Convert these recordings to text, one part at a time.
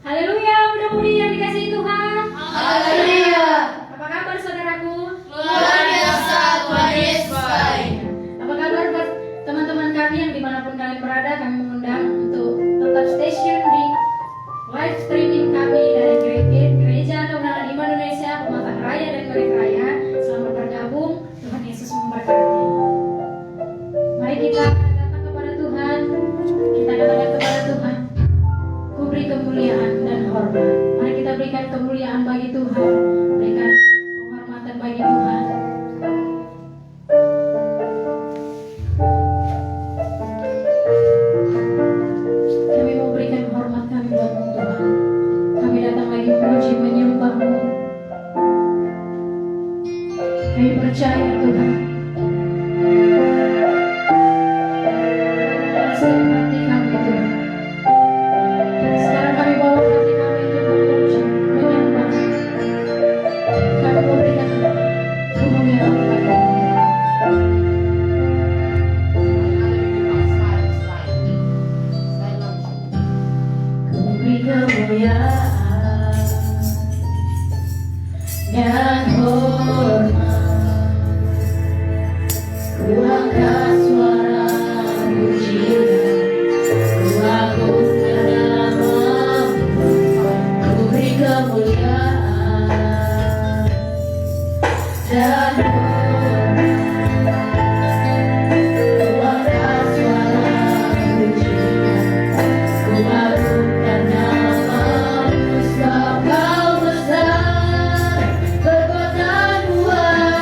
Haleluya, mudah-mudahan yang dikasihi Tuhan. Haleluya. Apa kabar saudaraku? Luar biasa, Tuhan Yesus baik. Apa kabar buat teman-teman kami yang dimanapun kalian berada? Kami mengundang untuk tetap stay di live streaming kami dari Gereja Kebenaran Iman Indonesia, Pematang Raya dan Merek Raya. Selamat bergabung, Tuhan Yesus memberkati. Mari kita datang kepada Tuhan. Kita katakan kepada Tuhan, Ku beri kemuliaan dan hormat. Mari kita berikan kemuliaan bagi Tuhan, berikan penghormatan bagi Tuhan. Kami mau berikan hormat kami buat-Mu Tuhan. Kami datang lagi memuji menyembah-Mu. Kami percaya Tuhan. Setiap hati kami Tuhan. Sekarang kami bawa hati kami untuk memuji, menyembah. Kami memberikan kemuliaan kepada-Mu. Ku beri kemuliaan dan hormat. Ku angkat suara pujian, ku agungkan nama-Mu. Ku beri kemuliaan dan hormat. Ku angkat suara pujian, ku agungkan nama-Mu. Sebab Kau besar, berkuasa kuat.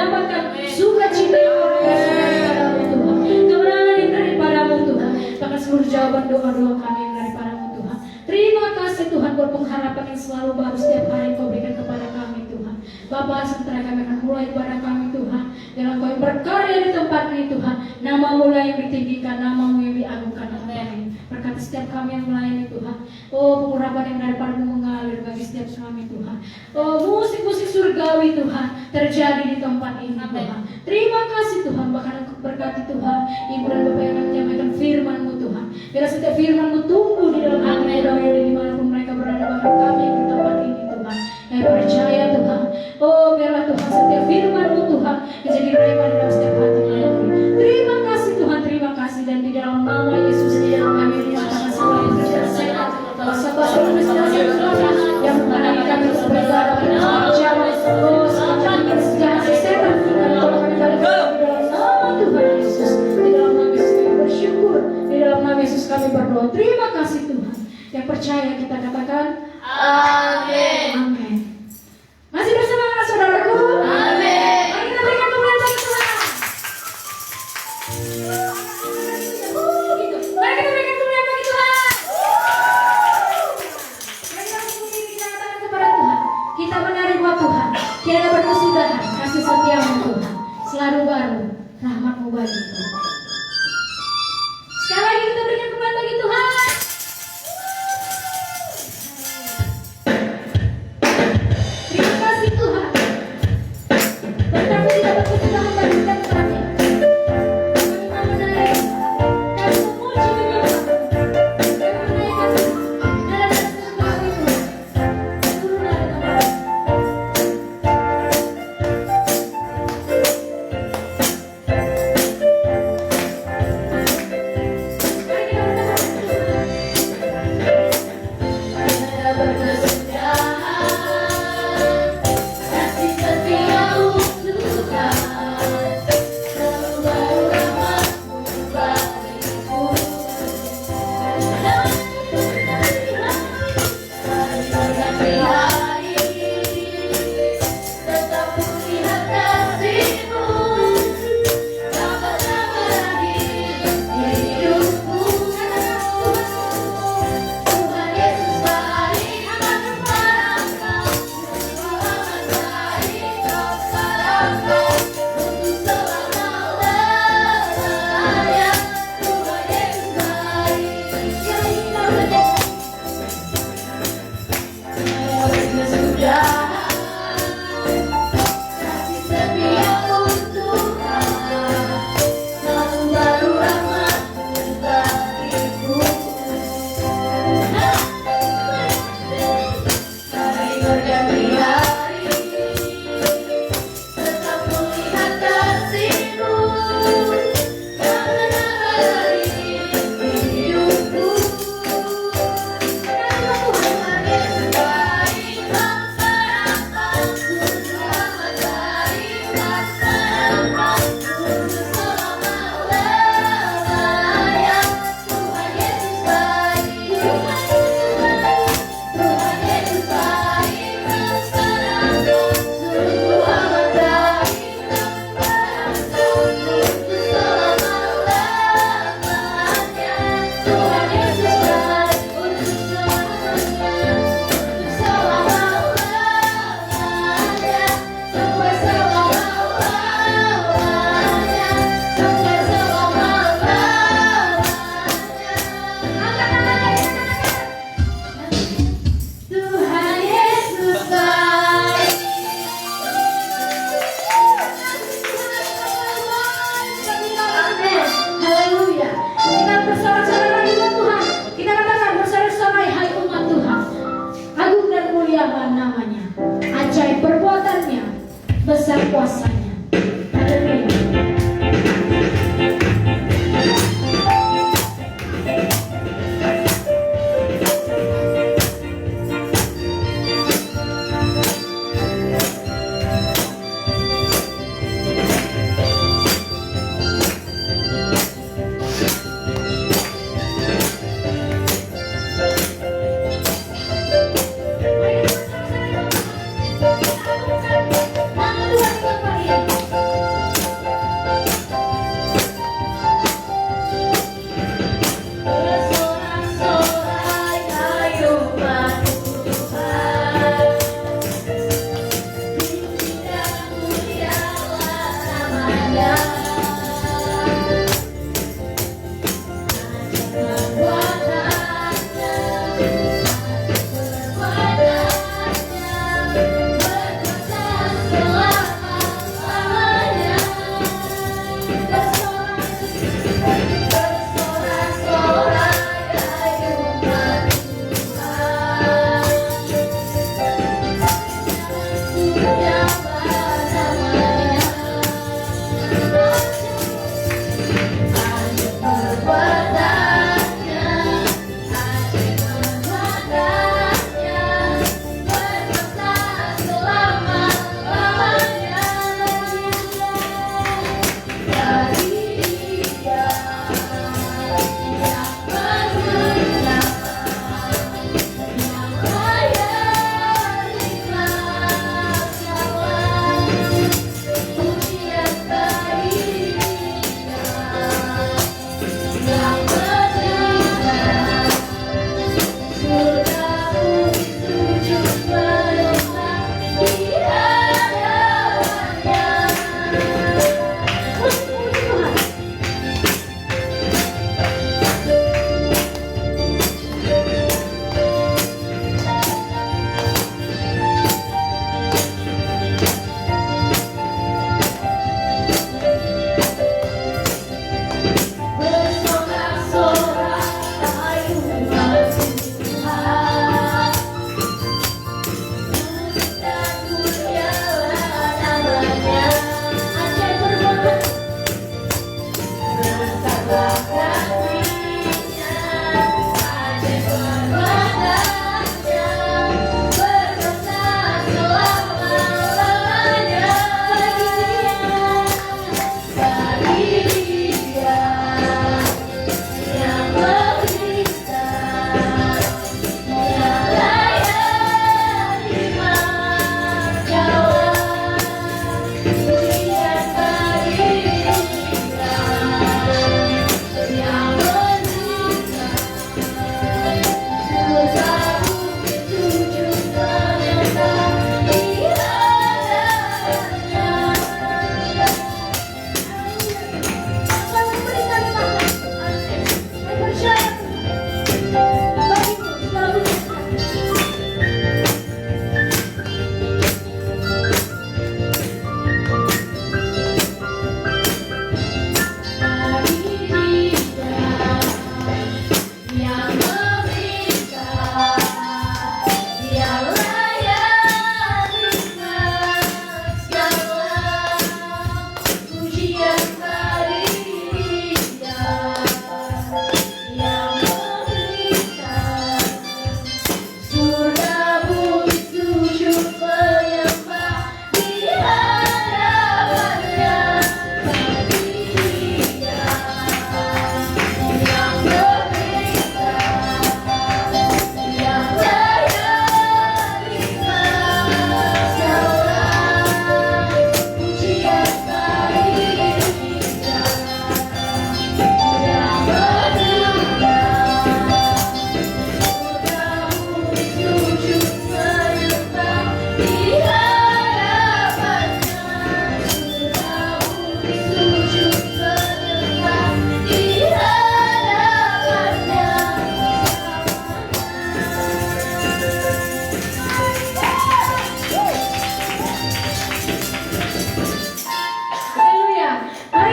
dapatkan sukacita yang luar biasa daripadamu Tuhan, kemenangan yang daripadamu Tuhan, bahkan seluruh jawaban doa-doa kami yang daripadamu Tuhan. Terima kasih Tuhan buat pengharapan yang selalu baru setiap hari Kau berikan kepada kami Tuhan. Bapa, sementara kami akan mulai ibadah kami Tuhan, biarlah Kau yang berkarya di tempat ini Tuhan, nama-Mu yang ditinggikan, nama-Mu yang diagungkan. Amin. Berkati setiap kami yang melayani Tuhan. Oh, pengurapan yang daripada-Mu mengalir bagi setiap kami Tuhan. Oh, musik-musik surgawi Tuhan terjadi di tempat ini Tuhan. Terima kasih Tuhan, bahkan Engkau berkati Tuhan Ibu dan Bapak yang akan menyampaikan firman-Mu Tuhan. Biarlah setiap firman-Mu tumbuh di dalam hati mudah-mudahan dimanapun mereka berada, bahkan kami yang di tempat ini Tuhan. Yang percaya Tuhan. Oh, biarlah Tuhan setiap firman-Mu Tuhan menjadi rema di dalam setiap hati kami. Terima kasih Tuhan, terima kasih, dan di dalam nama Yesus kami menyatakan segala pekerjaan sehat, kuasa-kuasa yang mengenai kami sebagai jalan, oh semuanya sejahat setan, dan kalau kami balik di dalam nama Tuhan Yesus, di dalam nama Yesus kami bersyukur, di dalam nama Yesus kami berdoa. Terima kasih Tuhan. Yang percaya kita katakan Amin. Amin. Masih bersama saudaraku? Amin. Mari kita berikan kemuliaan bagi Tuhan. Gitu. Mari kita berikan kemuliaan bagi Tuhan. Mari kita berdiri kita katakan kepada Tuhan, kita menerima Tuhan, tiada berkesudahan kasih setiamu Tuhan, selalu baru rahmat-Mu bagi Tuhan. Sekali lagi kita berikan kemuliaan bagi Tuhan. Terima kasih Tuhan. Berkati tidak berkesudahan bagi setiap kami. Kami mau menarik dan memuji menyembah. Kami menaikkan dalam segala itu. Turunlah di tempat ini. Mari kita berdoa. Ada berkesudahan kasih setiamu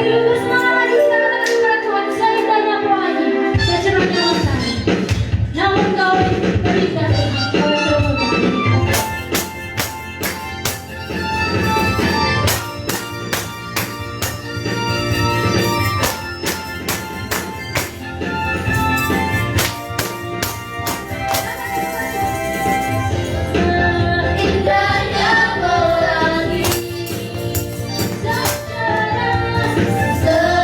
Mari lu bersemangat lagi sekarang dengan kepada Tuhan. Saya tanya apa lagi? Saya cerah nyawa saya. Namun kau berikan Tuhan, kau yang termulia. Indahnya pelangi secara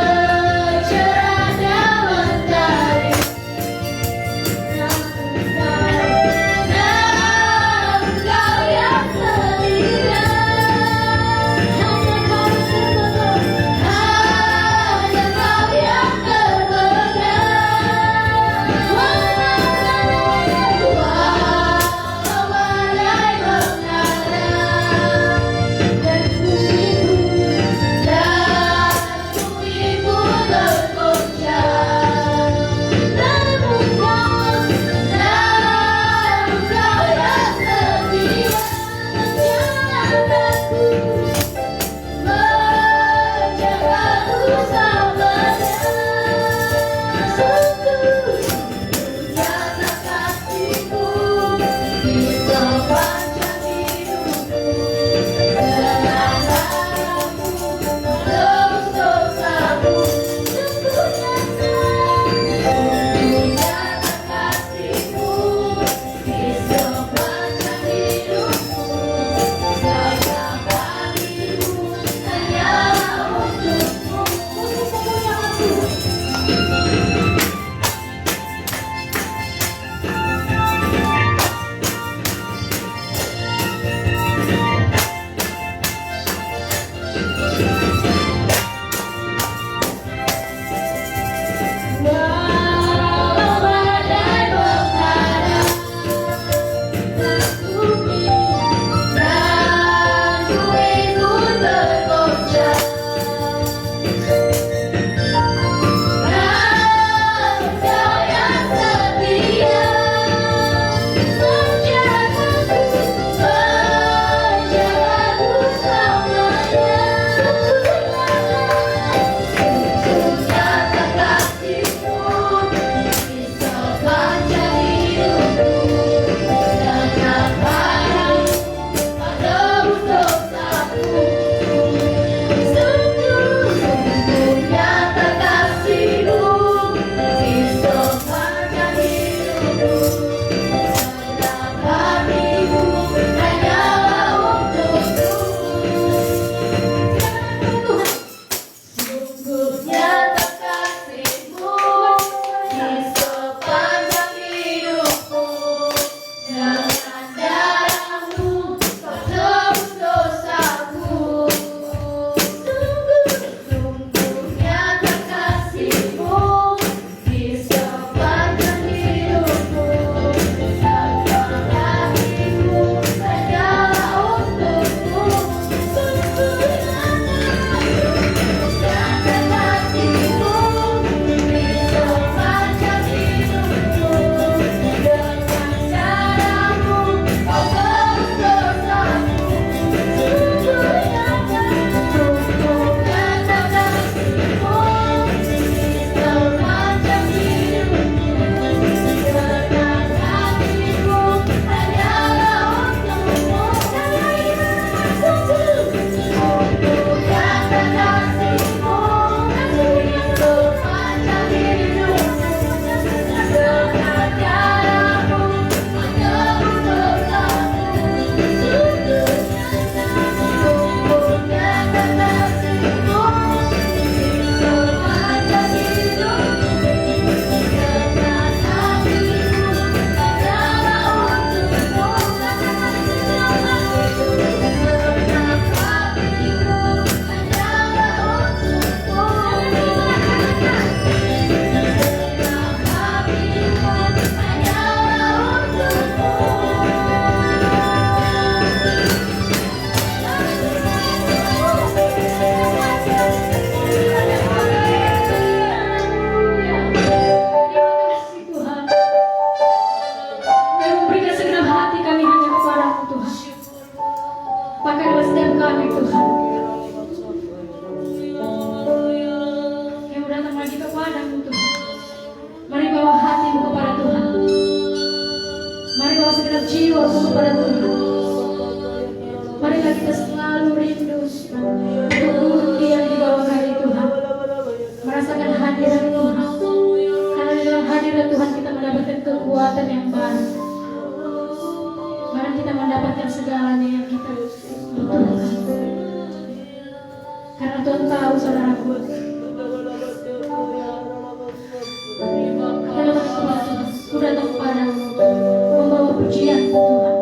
atas segalanya yang kita butuhkan. Karena Tuhan tahu saudaraku, dalam waktu ku datang kepadamu membawa pujian Tuhan.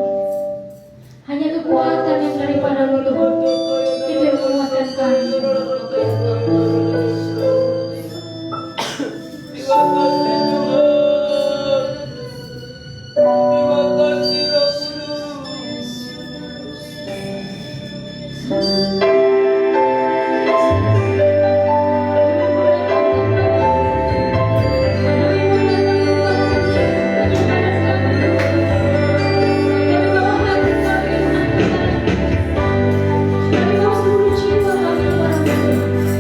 Hanya kekuatan yang daripadamu Tuhan, itu yang menguatkan kami. Kami mau seluruh jiwa kami kepadamu Tuhan.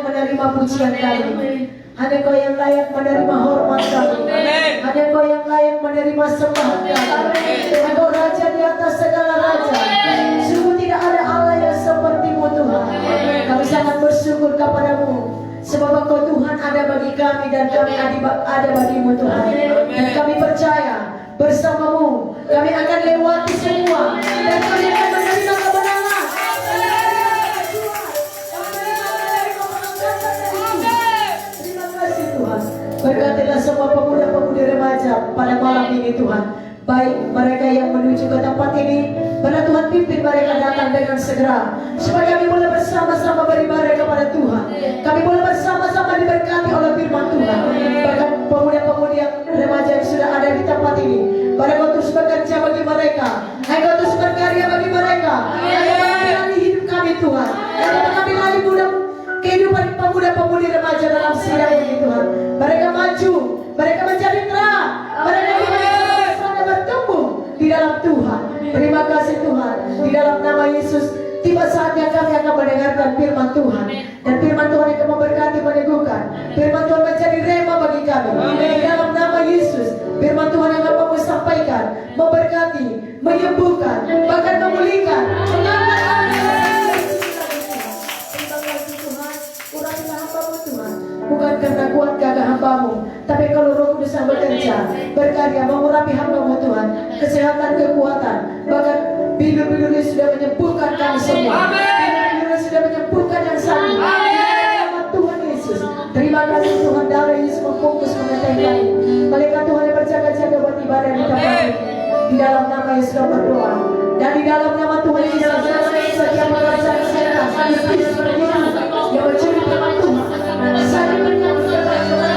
menerima pujian kami. Hanya Kau yang layak menerima hormat kami. Hanya Kau yang layak menerima sembahan kami. Engkau Raja di atas segala raja. Sungguh tidak ada Allah yang seperti-Mu Tuhan. Kami sangat bersyukur kepadamu, sebab Engkau Tuhan ada bagi kami dan kami ada bagi-Mu Tuhan. Dan kami percaya bersama-Mu kami akan lewati semua dan kami akan menerima kemenangan. Terima kasih Tuhan. Berkatilah semua pemuda-pemudi remaja pada malam ini Tuhan. Baik mereka yang menuju ke tempat ini, pada Tuhan pimpin mereka datang dengan segera, supaya kami boleh bersama-sama beribadah kepada Tuhan. Kami boleh bersama-sama diberkati oleh firman Tuhan. Bahkan pemuda-pemudi yang remaja yang sudah ada di tempat ini, pada Kau terus bekerja bagi mereka, Engkau terus berkarya bagi mereka. Engkau mengambil alih hidup kami Tuhan. Engkau mengambil alih kehidupan pemuda-pemudi remaja dalam sidang ini Tuhan. Mereka maju, mereka menjadi terang, mereka bertumbuh di dalam Tuhan. Terima kasih Tuhan. Di dalam nama Yesus, tiba saatnya kami akan mendengarkan firman Tuhan. Dan firman Tuhan akan memberkati, meneguhkan. Firman Tuhan menjadi rema bagi kami. Di dalam nama Yesus, firman Tuhan yang akan kami sampaikan, memberkati, menyembuhkan, bahkan memulihkan, mengangkat anak. Terima kasih Tuhan. Urapilah hamba-Mu Tuhan, bukan karena kuat gagah hamba-Mu, tapi kalau Roh Kudus yang bekerja, berkarya, mengurapi hamba-Mu Tuhan, kesehatan, kekuatan, bahkan bidur-bidur yang sudah menyembuhkan kami semua. Bidur-bidur yang sudah menyembuhkan yang sakit. Nama Tuhan Yesus. Terima kasih Tuhan, darah Yesus membungkus mengenai kami. Malaikat Tuhan yang berjaga-jaga buat ibadah di tempat ini. Di dalam nama Yesus berdoa. Dan di dalam nama Tuhan Yesus, setiap pekerjaan setan, iblis berjinak, yang mencuri firman Tuhan, sakit menyambut firman Tuhan,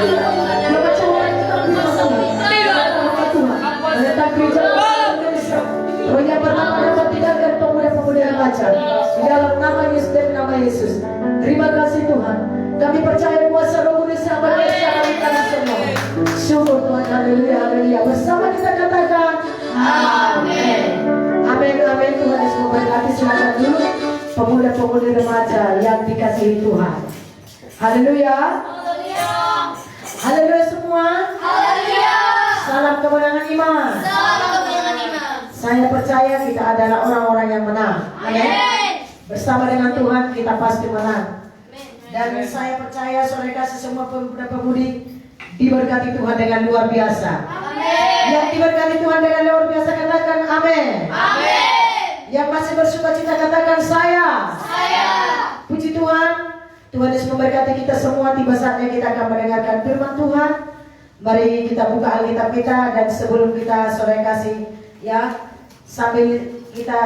yang mencari firman Tuhan, menentang gereja Indonesia, roh yang bernama dapat tinggalkan pemuda-pemuda yang baca. Di dalam nama Yesus dan nama Yesus. Terima kasih Tuhan. Kami percaya kuasa Roh Kudus yang bekerja bagi kami semua. Syukur Tuhan, haleluya, haleluya. Bersama kita katakan amin. Amin, amin. Tuhan Yesus memberkati. Silakan dulu pemuda-pemudi remaja yang dikasihi Tuhan. Haleluya. Haleluya semua. Salam kemenangan iman. Saya percaya kita adalah orang-orang yang menang. Amin. Bersama dengan Tuhan kita pasti menang. Dan saya percaya saudara kasih semua pemuda-pemudi diberkati Tuhan dengan luar biasa. Yang diberkati Tuhan dengan luar biasa katakan amin. Yang masih bersuka cita katakan saya. Puji Tuhan. Tuhan Yesus memberkati kita semua. Tiba saatnya kita akan mendengarkan firman Tuhan. Mari kita buka Alkitab kita. Dan sebelum kita saudara kasih, ya, sambil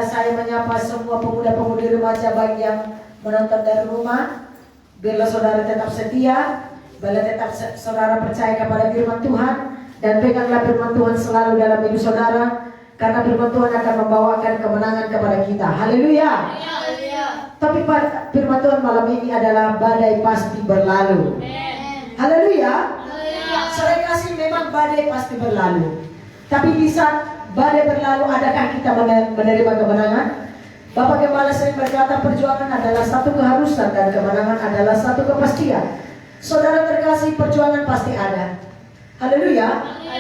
saya menyapa semua pemuda-pemudi remaja baik yang menonton dari rumah, biarlah saudara tetap setia, biarlah tetap saudara percaya kepada firman Tuhan, dan peganglah firman Tuhan selalu dalam hidup saudara, karena firman Tuhan akan membawakan kemenangan kepada kita. Haleluya. Tapi firman Tuhan malam ini adalah badai pasti berlalu. Haleluya. Saya kasih memang badai pasti berlalu. Tapi di saat badai berlalu, adakah kita menerima kemenangan? Bapak Gembala sering berkata perjuangan adalah satu keharusan dan kemenangan adalah satu kepastian. Saudara terkasih, perjuangan pasti ada. Haleluya.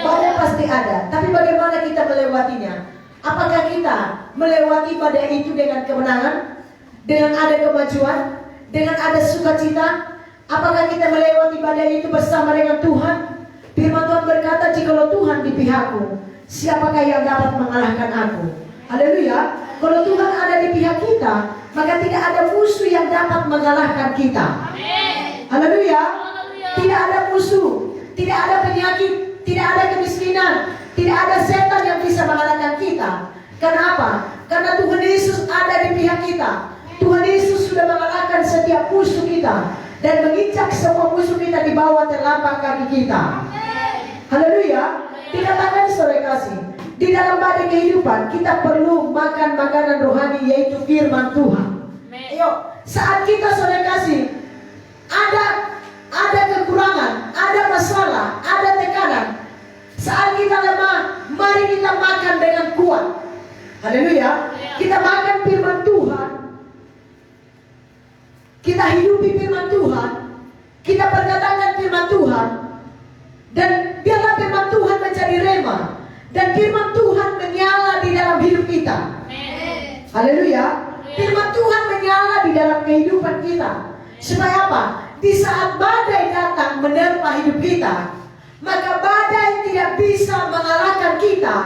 Badai pasti ada. Tapi bagaimana kita melewatinya? Apakah kita melewati badai itu dengan kemenangan? Dengan ada kemajuan? Dengan ada sukacita? Apakah kita melewati badai itu bersama dengan Tuhan? Firman Tuhan berkata, jikalau Tuhan di pihakku, siapakah yang dapat mengalahkan aku? Haleluya. Kalau Tuhan ada di pihak kita, maka tidak ada musuh yang dapat mengalahkan kita. Haleluya. Tidak ada musuh, tidak ada penyakit, tidak ada kemiskinan, tidak ada setan yang bisa mengalahkan kita. Kenapa? Karena Tuhan Yesus ada di pihak kita. Tuhan Yesus sudah mengalahkan setiap musuh kita dan menginjak semua musuh kita di bawah telapak kaki kita. Haleluya. Dikatakan sore kasih, di dalam badai kehidupan kita perlu makan makanan rohani, yaitu firman Tuhan. Ayo, saat kita sore kasih ada kekurangan, ada masalah, ada tekanan, saat kita lemah, mari kita makan dengan kuat. Haleluya. Kita makan firman Tuhan, kita hidupi firman Tuhan, kita perkatakan firman Tuhan, dan biarlah firman Tuhan menjadi rema, dan firman Tuhan menyala di dalam hidup kita. Haleluya. Firman Tuhan menyala di dalam kehidupan kita. Supaya apa? Di saat badai datang menerpa hidup kita, maka badai tidak bisa mengalahkan kita,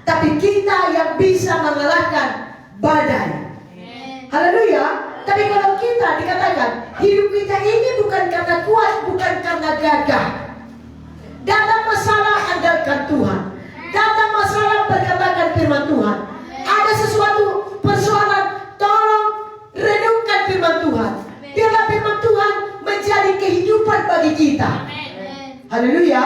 tapi kita yang bisa mengalahkan badai. Haleluya. Tapi kalau kita dikatakan hidup kita ini bukan karena kuat, bukan karena gagah. Datang masalah, andalkan Tuhan. Datang masalah, perkatakan firman Tuhan. Ada sesuatu persoalan, tolong renungkan firman Tuhan. Biarlah firman Tuhan menjadi kehidupan bagi kita. Haleluya.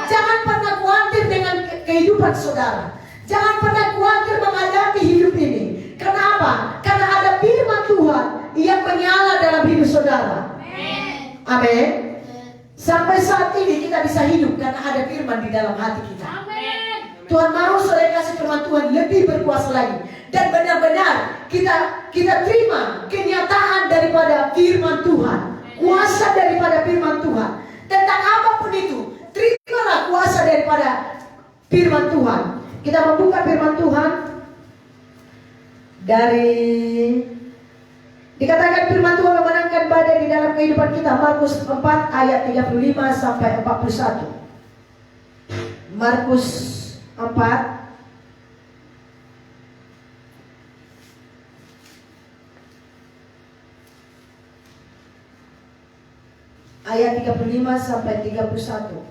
Jangan pernah khawatir dengan kehidupan saudara. Jangan pernah khawatir menghadapi hidup ini. Kenapa? Karena ada firman Tuhan yang menyala dalam hidup saudara. Amin. Sampai saat ini kita bisa hidup karena ada firman di dalam hati kita. Tuhan mau saudara kasih firman Tuhan lebih berkuasa lagi. Dan benar-benar kita terima kenyataan daripada firman Tuhan. Kuasa daripada firman Tuhan. Tentang apapun itu, terimalah kuasa daripada firman Tuhan. Kita membuka firman Tuhan dari, dikatakan firman Tuhan memenangkan badai di dalam kehidupan kita. Markus 4 ayat 35 sampai 41. Markus 4 ayat 35 sampai 31.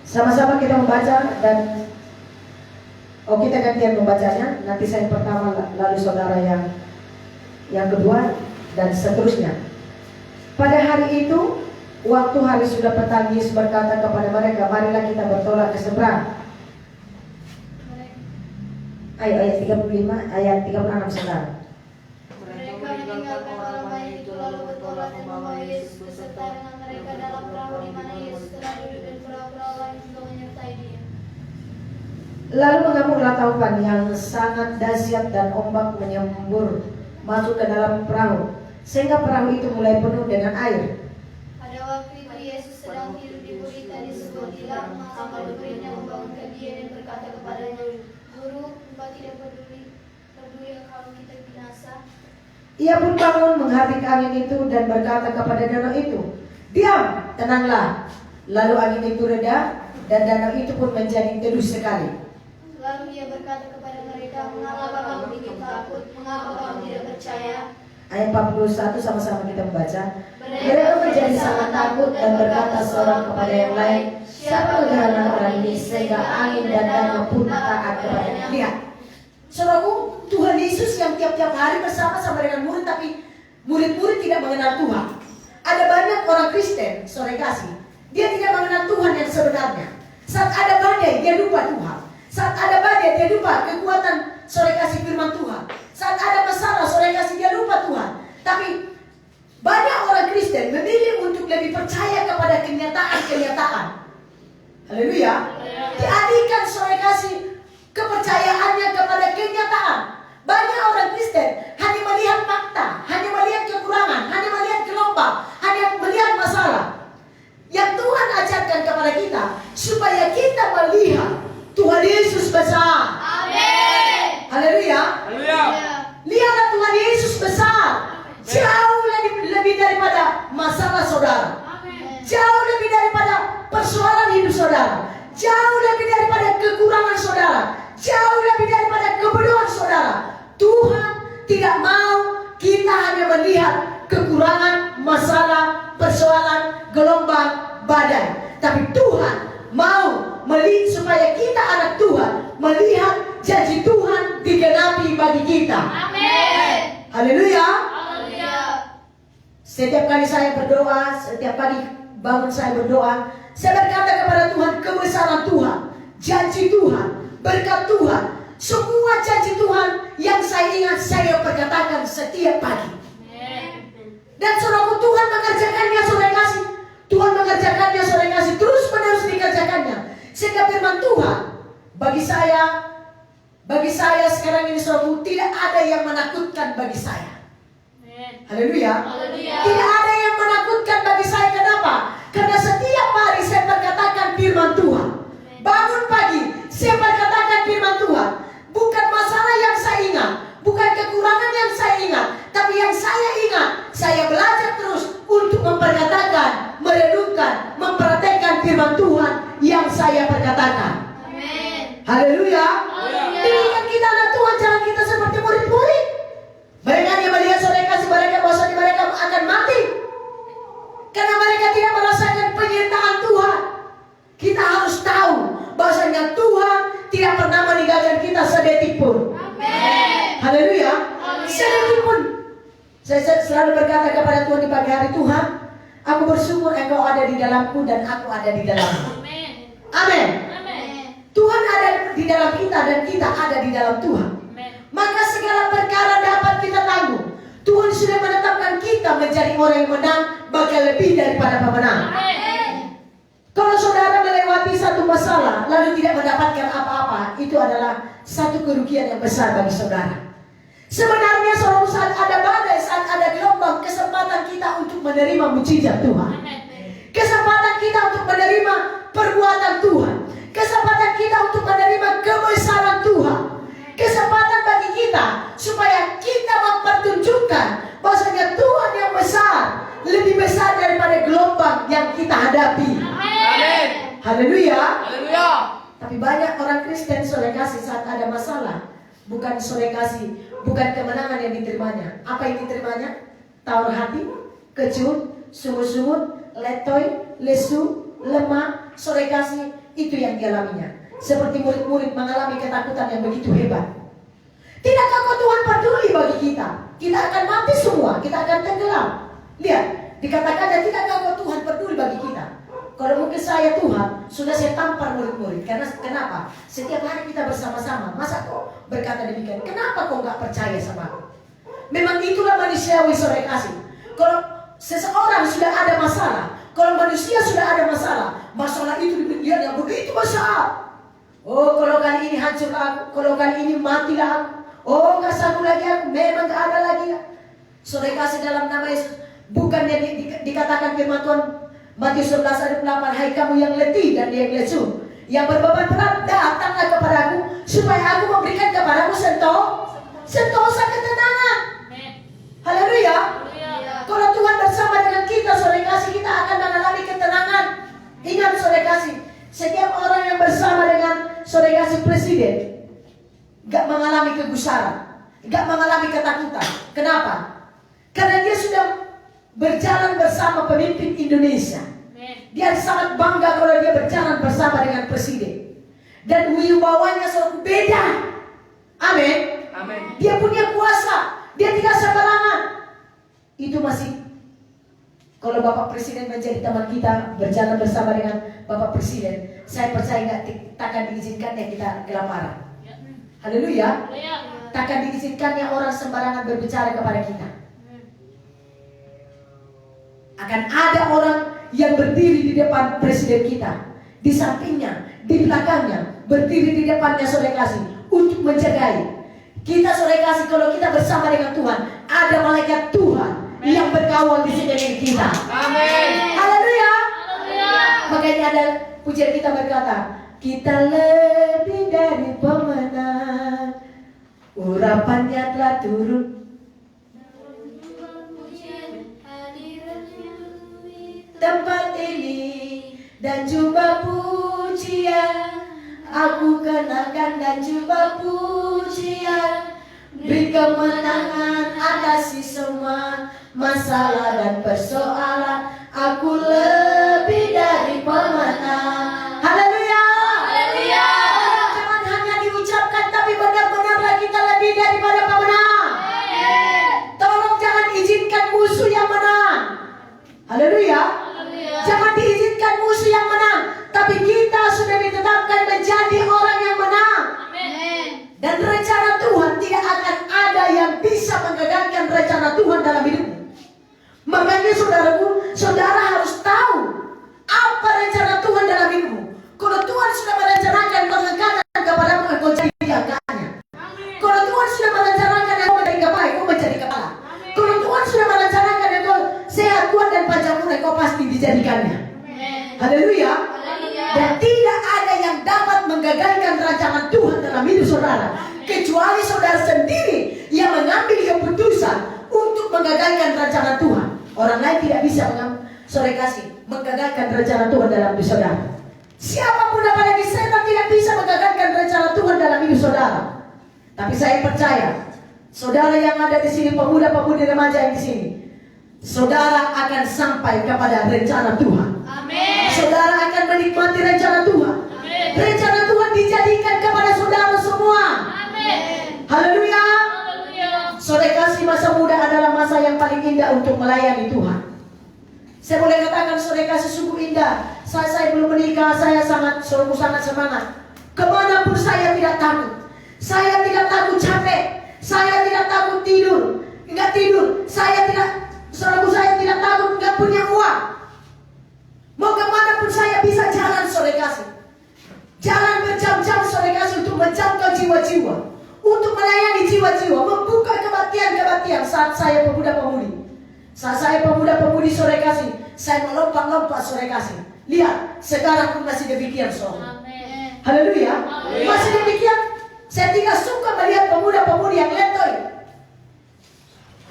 Sama-sama kita membaca dan kita gantian membacanya. Nanti saya pertama, lalu saudara yang kedua, dan seterusnya. Pada hari itu, waktu hari sudah petang, Yesus berkata kepada mereka, marilah kita bertolak ke seberang. Ayat 35, ayat 36 saudara. Mereka meninggalkan orang banyak itu lalu bertolak membawa Yesus beserta dengan mereka dalam perahu di mana Yesus telah duduk, dan perahu-perahu lain juga menyertai dia. Lalu mengamuklah taufan yang sangat dahsyat dan ombak menyembur masuk ke dalam perahu, sehingga perahu itu mulai penuh dengan air. Pada waktu itu Yesus sedang tidur di gurita di sebuah tilam, maka murid-muridnya membangunkan dia dan berkata kepadanya, Guru, engkau tidak peduli kalau kita binasa? Ia pun bangun menghadap angin itu dan berkata kepada danau itu, diam, tenanglah. Lalu angin itu reda dan danau itu pun menjadi teduh sekali. Lalu ia berkata kepada mereka, mengapa kamu bikin takut? Mengapa kamu tidak percaya? Ayat 41 sama-sama kita membaca. Mereka menjadi sangat takut dan berkata seorang kepada yang lain, siapa gerangan orang ini sehingga angin dan danau pun taat kepadanya. Lihat, saudaraku, Tuhan Yesus yang tiap-tiap hari bersama-sama dengan murid, tapi murid-murid tidak mengenal Tuhan. Ada banyak orang Kristen, saudara kasih, dia tidak mengenal Tuhan yang sebenarnya. Saat ada badai, dia lupa Tuhan. Saat ada badai, dia lupa kekuatan saudara kasih firman Tuhan. Saat ada masalah, saudara kasih, dia lupa Tuhan. Tapi Banyak orang Kristen memilih untuk lebih percaya kepada kenyataan-kenyataan. Haleluya. Dialihkan saudara kasih kepercayaannya kepada kenyataan. Banyak orang Kristen hanya melihat fakta, hanya melihat kekurangan, hanya melihat gelombang, hanya melihat masalah. Yang Tuhan ajarkan kepada kita supaya kita melihat Tuhan Yesus besar. Amin. Haleluya. Lihatlah Tuhan Yesus besar. Jauh lebih daripada masalah saudara. Jauh lebih daripada persoalan hidup saudara. Jauh lebih daripada kekurangan saudara. Jauh lebih daripada kebodohan saudara. Tuhan tidak mau kita hanya melihat kekurangan, masalah, persoalan, gelombang, badai. Tapi Tuhan mau melihat supaya kita anak Tuhan melihat janji Tuhan digenapi bagi kita. Amin. Haleluya. Haleluya. Setiap kali saya berdoa, setiap kali bangun saya berdoa, saya berkata kepada Tuhan kebesaran Tuhan, janji Tuhan, berkat Tuhan, semua janji Tuhan yang saya ingat saya perkatakan setiap pagi. Dan saudaraku, Tuhan mengerjakannya saudara kasih. Tuhan mengerjakannya saudara kasih, terus menerus dikerjakannya. Sehingga firman Tuhan bagi saya sekarang ini saudaraku, tidak ada yang menakutkan bagi saya. Haleluya. Tidak ada yang menakutkan bagi saya. Kenapa? Karena setiap hari saya perkatakan firman Tuhan. Bangun pagi saya perkatakan firman Tuhan. Bukan masalah yang saya ingat, bukan kekurangan yang saya ingat, tapi yang saya ingat, saya belajar terus untuk memperkatakan, merenungkan, mempraktekkan firman Tuhan yang saya perkatakan. Amin. Haleluya. Haleluya. Demikian kita anak Tuhan, jangan kita seperti murid-murid. Mereka yang melihat saudara kasih mereka bahwasanya mereka akan mati karena mereka tidak merasakan penyertaan Tuhan. Kita harus tahu bahwasanya Tuhan tidak pernah meninggalkan kita sedetik pun. Amin. Haleluya. Haleluya. Sedetik pun. Saya selalu berkata kepada Tuhan di pagi hari, Tuhan, aku bersyukur Engkau ada di dalamku dan aku ada di dalammu. Amin. Tuhan ada di dalam kita dan kita ada di dalam Tuhan. Maka segala perkara dapat kita tanggung. Tuhan sudah menetapkan kita menjadi orang yang menang, bakal lebih daripada pemenang. Kalau saudara melewati satu masalah lalu tidak mendapatkan apa-apa, itu adalah satu kerugian yang besar bagi saudara. Sebenarnya suatu saat ada badai, saat ada gelombang, kesempatan kita untuk menerima mujizat Tuhan. Kesempatan kita untuk menerima perbuatan Tuhan. Kesempatan kita untuk menerima kebesaran Tuhan. Kesempatan bagi kita supaya kita mempertunjukkan bahwasanya Tuhan yang besar, lebih besar daripada gelombang yang kita hadapi. Amin. Haleluya. Haleluya. Tapi banyak orang Kristen saudara kasih saat ada masalah, bukan saudara kasih, bukan kemenangan yang diterimanya. Apa yang diterimanya? Tawar hati, kecut, sungut-sungut, letoy, lesu, lemah, saudara kasih, itu yang dialaminya. Seperti murid-murid mengalami ketakutan yang begitu hebat. Tidakkah kau Tuhan peduli bagi kita? Kita akan mati semua, kita akan tenggelam. Lihat, dikatakan tidakkah kau Tuhan peduli bagi kita? Kalau mungkin saya Tuhan, sudah saya tampar murid-murid. Karena kenapa? Setiap hari kita bersama-sama. Masa kau berkata demikian? Kenapa kau nggak percaya sama aku? Memang itulah manusiawi saudara kasih. Kalau seseorang sudah ada masalah, kalau manusia sudah ada masalah, masalah itu dia yang begitu besar. Oh, kalau kali ini hancur aku, kalau kali ini matilah aku. Oh, nggak sanggup lagi aku, memang nggak ada lagi. Saudara kasih dalam nama Yesus, bukannya dikatakan firman Tuhan Matius 11 ayat 8, hai kamu yang letih dan yang lesu, yang berbeban berat, datanglah kepadaku supaya aku memberikan kepadamu sentosa ketenangan. Haleluya. Kalau Tuhan bersama dengan kita, saudara kasih, kita akan mengalami ketenangan. Ingat saudara kasih, setiap orang yang bersama dengan saudara kasih presiden gak mengalami kegusaran, gak mengalami ketakutan. Kenapa? Karena dia sudah berjalan bersama pemimpin Indonesia. Dia sangat bangga kalau dia berjalan bersama dengan presiden. Dan wibawanya selalu beda. Amin. Amin. Dia punya kuasa, dia tidak sembarangan. Itu masih, kalau Bapak Presiden menjadi teman kita, berjalan bersama dengan Bapak Presiden, saya percaya nggak takkan diizinkannya kita kelaparan. Haleluya. Takkan diizinkannya orang sembarangan berbicara kepada kita. Akan ada orang yang berdiri di depan presiden kita, di sampingnya, di belakangnya, berdiri di depannya saudara kasih untuk menjagai kita saudara kasih. Kalau kita bersama dengan Tuhan, ada malaikat Tuhan yang berkawal di sekeliling kita. Amin. Haleluya. Haleluya. Makanya ada pujian kita berkata, kita lebih dari pemenang, urapannya telah turun. Tempat ini dan jubah pujian, aku kenakan dan jubah pujian, beri kemenangan atasi semua masalah dan persoalan. Aku lebih dari pemenang. Haleluya. Haleluya. Jangan hanya diucapkan, tapi benar-benarlah kita lebih daripada pemenang. Tolong jangan izinkan musuh yang menang. Haleluya. Jangan diizinkan musuh yang menang, tapi kita sudah ditetapkan menjadi orang yang menang. Dan rencana Tuhan tidak akan ada yang bisa menggagalkan rencana Tuhan dalam hidupmu. Makanya saudaraku, saudara harus tahu apa rencana Tuhan dalam hidupmu. Kalau Tuhan sudah merencanakan pengangkatan kepadamu, engkau jadi angkatnya. Kalau Tuhan sudah merencanakan engkau menjadi kepala, engkau menjadi kepala. Kalau Tuhan sudah merencanakan engkau sehat, kuat dan panjang umur, engkau pasti dijadikannya. Haleluya. Dan tidak ada yang dapat menggagalkan rancangan Tuhan dalam hidup saudara, kecuali saudara sendiri yang mengambil keputusan untuk menggagalkan rancangan Tuhan. Orang lain tidak bisa menggagalkan rencana Tuhan dalam hidup saudara. Siapapun, apalagi setan, tidak bisa menggagalkan rencana Tuhan dalam hidup saudara. Tapi saya percaya, saudara yang ada di sini, pemuda-pemudi remaja yang di sini, saudara akan sampai kepada rencana Tuhan. Amin. Saudara akan menikmati rencana Tuhan. Amin. Rencana Tuhan dijadikan kepada saudara semua. Amin. Haleluya. Haleluya. Saudara kasih, masa muda adalah masa yang paling indah untuk melayani Tuhan. Saya boleh katakan saudara kasih sungguh indah. Saya belum menikah, saya sangat semangat. Kemanapun saya tidak takut. Saya tidak takut capek. Saya tidak takut tidur. Enggak tidur. Saya tidak takut enggak punya uang. Mau kemanapun saya bisa jalan saudara kasih. Jalan berjam-jam saudara kasih untuk menjangkau jiwa-jiwa, untuk melayani jiwa-jiwa, membuka kebaktian-kebaktian saat saya pemuda-pemudi. Saat saya pemuda-pemudi saudara kasih, saya melompat-lompat saudara kasih. Lihat, sekarang pun masih demikian saudara. Amin. Haleluya. Haleluya. Masih demikian. Saya tidak suka melihat pemuda-pemudi yang letoy.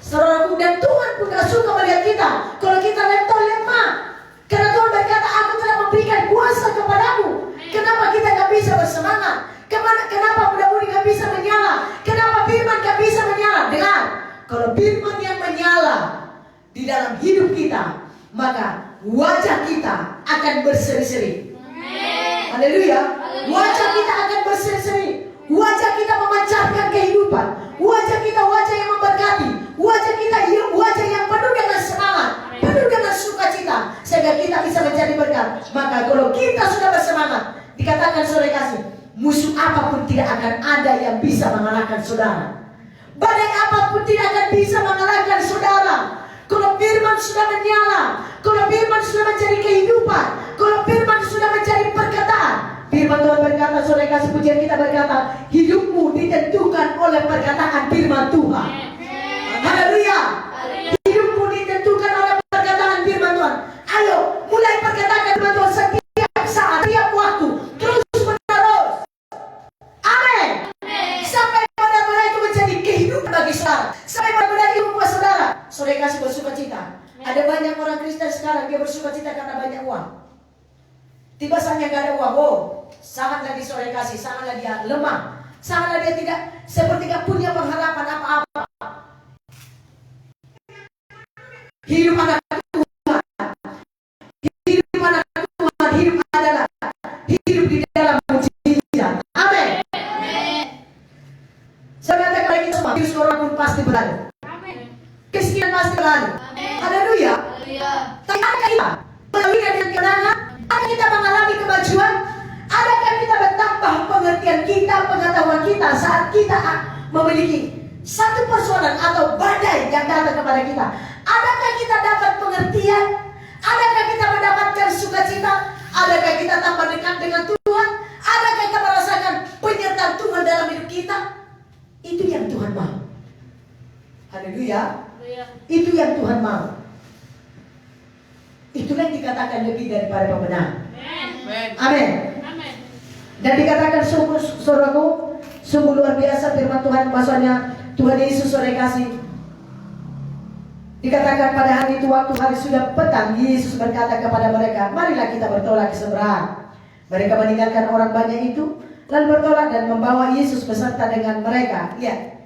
Saudaraku, dan Tuhan pun tidak suka melihat kita kalau kita letoy, lemah. Karena Tuhan berkata, aku telah memberikan kuasa kepadamu. Kenapa kita gak bisa bersemangat? Kenapa muda-mudi gak bisa menyala? Kenapa firman gak bisa menyala? Dengar, kalau firman yang menyala di dalam hidup kita, maka wajah kita akan berseri-seri. Haleluya. Wajah kita akan berseri-seri. Wajah kita memancarkan kehidupan. Wajah kita wajah yang memberkati. Wajah kita wajah yang penuh dengan semangat, penuh dengan sukacita, sehingga kita bisa menjadi berkat. Maka kalau kita sudah bersemangat, dikatakan saudara kasih, musuh apapun tidak akan ada yang bisa mengalahkan saudara. Badai apapun tidak akan bisa mengalahkan saudara. Kalau firman sudah menyala, kalau firman sudah menjadi kehidupan, kalau firman sudah menjadi perkataan. Firman Tuhan berkata, saudara kasih, pujian kita berkata, hidupmu ditentukan oleh perkataan firman Tuhan. Haleluya. Hidupmu ditentukan oleh perkataan firman Tuhan. Ayo, mulai perkataan firman Tuhan setiap saat, setiap waktu, terus menerus. Amin. Sampai benar-benar itu menjadi kehidupan bagi saudara. Sampai benar-benar itu membuat saudara kasih bersuka cita. Ada banyak orang Kristen sekarang, dia bersuka cita karena banyak uang. Tiba saatnya gak ada uang, oh, sangatlah dia saudara kasih, sangatlah dia lemah, sangatlah dia tidak, seperti gak punya pengharapan apa-apa. Hidup anak Tuhan, hidup anak Tuhan, hidup adalah hidup di dalam mujizat. Amin. Saya katakan kita semua, virus corona pun pasti berlalu. Kemiskinan pasti berlalu. Haleluya. Tapi adakah kita melalui dengan kemenangan? Adakah kita mengalami kemajuan? Adakah kita bertambah pengertian kita, pengetahuan kita saat kita memiliki satu persoalan atau badai yang datang kepada kita? Adakah kita dapat pengertian? Adakah kita mendapatkan sukacita? Adakah kita tambah dekat dengan Tuhan? Adakah kita merasakan penyertaan Tuhan dalam hidup kita? Itu yang Tuhan mau. Haleluya. Itu yang Tuhan mau. Itulah yang dikatakan lebih daripada pemenang. Amin. Dan dikatakan sungguh, saudaraku, sungguh luar biasa firman Tuhan. Maksudnya Tuhan Yesus sore kasih. Dikatakan pada hari itu waktu hari sudah petang, Yesus berkata kepada mereka, marilah kita bertolak ke seberang. Mereka meninggalkan orang banyak itu, lalu bertolak dan membawa Yesus beserta dengan mereka. Lihat,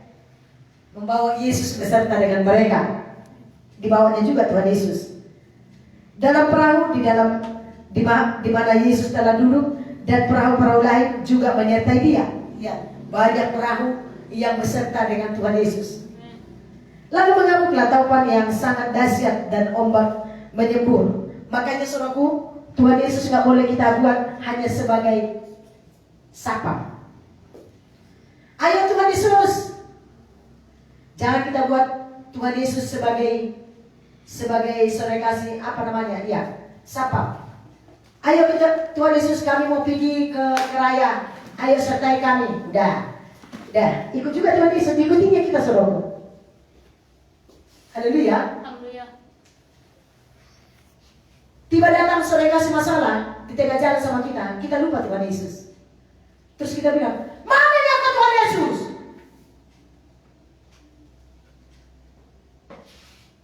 membawa Yesus beserta dengan mereka. Dibawanya juga Tuhan Yesus dalam perahu di mana Yesus telah duduk, dan perahu-perahu lain juga menyertai dia. Lihat, banyak perahu yang beserta dengan Tuhan Yesus. Lalu mengamuklah taupan yang sangat dahsyat dan ombak menyembur. Makanya saudaraku, Tuhan Yesus nggak boleh kita buat hanya sebagai sapam. Ayo Tuhan Yesus, jangan kita buat Tuhan Yesus sebagai saudara kasih apa namanya? Ya, sapam. Ayo kita, Tuhan Yesus, kami mau pergi ke raya. Ayo sertai kami. Udah, ikut juga Tuhan Yesus, ikutinya kita saudara. Haleluya. Tiba datang saudara kasih masalah di tengah jalan sama kita lupa Tuhan Yesus. Terus kita bilang, mana yang Tuhan Yesus?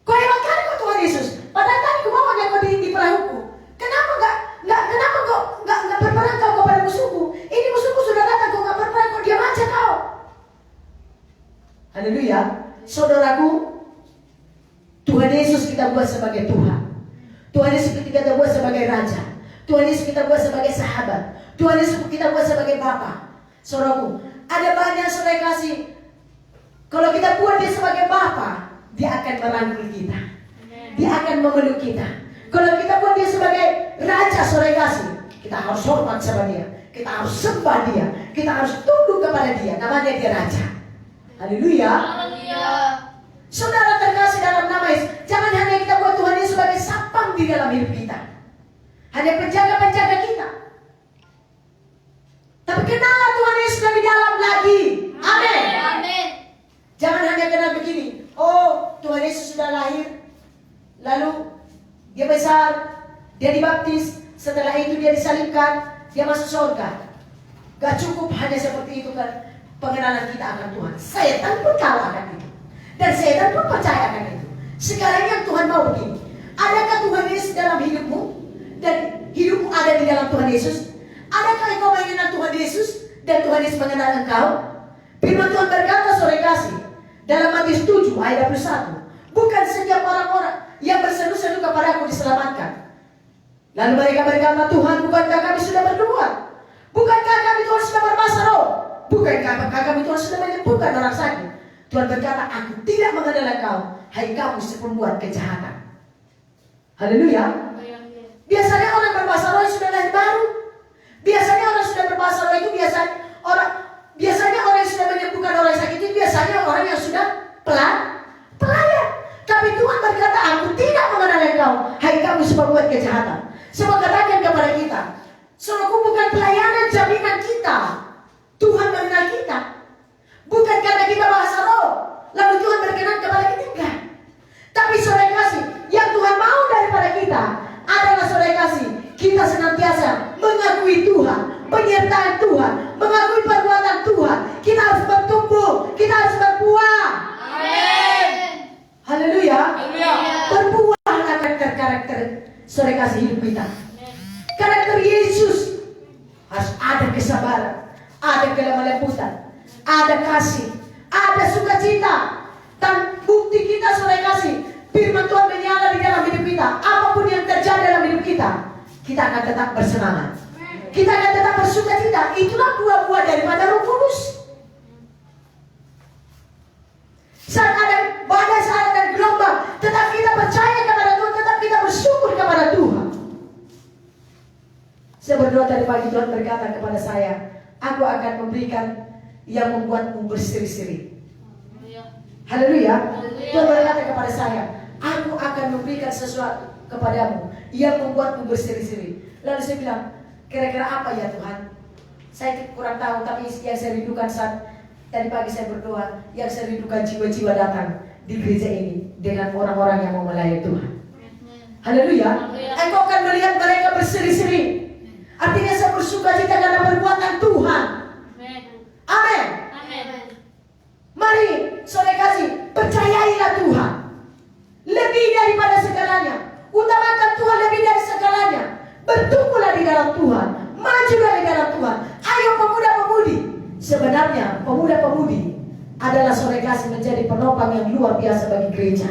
Kau hebat kali kau Tuhan Yesus. Padahal tadi kau mau kau di perahuku. Kenapa enggak berperang kau kepada musuhku? Ini musuhku sudah datang, kau enggak berperang, kau diam aja kau. Haleluya. Saudaraku, Tuhan Yesus kita buat sebagai Tuhan. Tuhan Yesus kita buat sebagai Raja. Tuhan Yesus kita buat sebagai sahabat. Tuhan Yesus kita buat sebagai Bapa. Saudaraku, ada banyak saudara kasih. Kalau kita buat dia sebagai Bapa, dia akan merangkul kita. Dia akan memeluk kita. Kalau kita buat dia sebagai Raja saudara kasih, kita harus hormat sama dia. Kita harus sembah dia. Kita harus tunduk kepada dia. Namanya dia Raja. Haleluya. Saudara terkasih dalam nama Yesus, jangan hanya kita buat Tuhan Yesus sebagai sapam di dalam hidup kita, hanya penjaga-penjaga kita. Tapi kenallah Tuhan Yesus lebih dalam lagi. Amin. Jangan hanya kenal begini. Oh, Tuhan Yesus sudah lahir, lalu dia besar, dia dibaptis, setelah itu dia disalibkan, dia masuk surga. Gak cukup hanya seperti itu kan pengenalan kita akan Tuhan. Setan pun tahu akan itu. Dan setan pun percaya akan itu. Sekarang yang Tuhan mau begini, adakah Tuhan Yesus dalam hidupmu? Dan hidupmu ada di dalam Tuhan Yesus? Adakah engkau mengenal Tuhan Yesus dan Tuhan Yesus mengenal engkau? Firman Tuhan berkata sore kasih dalam Matius 7 ayat 21, bukan setiap orang-orang yang berseru-seru kepadaku diselamatkan. Lalu mereka berkata, Tuhan, bukankah kami sudah berdoa? Bukankah kami Tuhan sudah berbahasa roh? Bukankah kami Tuhan sudah menyembuhkan orang sakit? Tuhan berkata, aku tidak mengenal engkau, hai kamu si pembuat kejahatan. Haleluya. Biasanya orang berbahasa roh sudah lahir baru. Biasanya orang sudah berbahasa roh itu biasanya orang yang sudah menyembuhkan orang sakit itu biasanya orang yang sudah pelayan. Tapi Tuhan berkata, aku tidak mengenal engkau, hai kamu si pembuat kejahatan. Sebab katakan kepada kita, saudaraku, bukan pelayanan jaminan kita. Tuhan mengenal kita. Bukan karena kita bahasa roh, lalu Tuhan berkenan kepada kita, enggak. Tapi saudara kasih, yang Tuhan mau daripada kita adalah saudara kasih, kita senantiasa mengakui Tuhan, penyertaan Tuhan, mengakui perbuatan Tuhan. Kita harus bertumbuh, kita harus berbuah. Amin. Haleluya. Berbuahlah karakter saudara kasih hidup kita. Karakter Yesus harus ada kesabaran, ada kelemah lembutan, ada kasih, ada sukacita. Dan bukti kita saudara kasih, firman Tuhan menyala di dalam hidup kita. Apapun yang terjadi dalam hidup kita, kita akan tetap bersemangat, kita akan tetap bersukacita. Itulah buah-buah daripada Roh Kudus. Saat ada badai, saat ada gelombang, tetap kita percaya kepada Tuhan, tetap kita bersyukur kepada Tuhan. Saya berdoa tadi pagi, Tuhan berkata kepada saya, aku akan memberikan yang membuatmu berseri-seri. Haleluya. Tuhan berkata kepada saya, aku akan memberikan sesuatu kepadamu yang membuatmu berseri-seri. Lalu saya bilang, kira-kira apa ya Tuhan? Saya kurang tahu, tapi yang saya rindukan saat tadi pagi saya berdoa, yang saya rindukan jiwa-jiwa datang di gereja ini dengan orang-orang yang mau melayani Tuhan. Haleluya. Engkau akan melihat mereka berseri-seri. Artinya saya bersuka cita karena perbuatan Tuhan. Amin. Mari saudara kasih, percayailah Tuhan lebih daripada segalanya. Utamakan Tuhan lebih dari segalanya. Bertumbuhlah di dalam Tuhan, majulah di dalam Tuhan. Ayo pemuda-pemudi. Sebenarnya pemuda-pemudi adalah saudara kasih menjadi penopang yang luar biasa bagi gereja.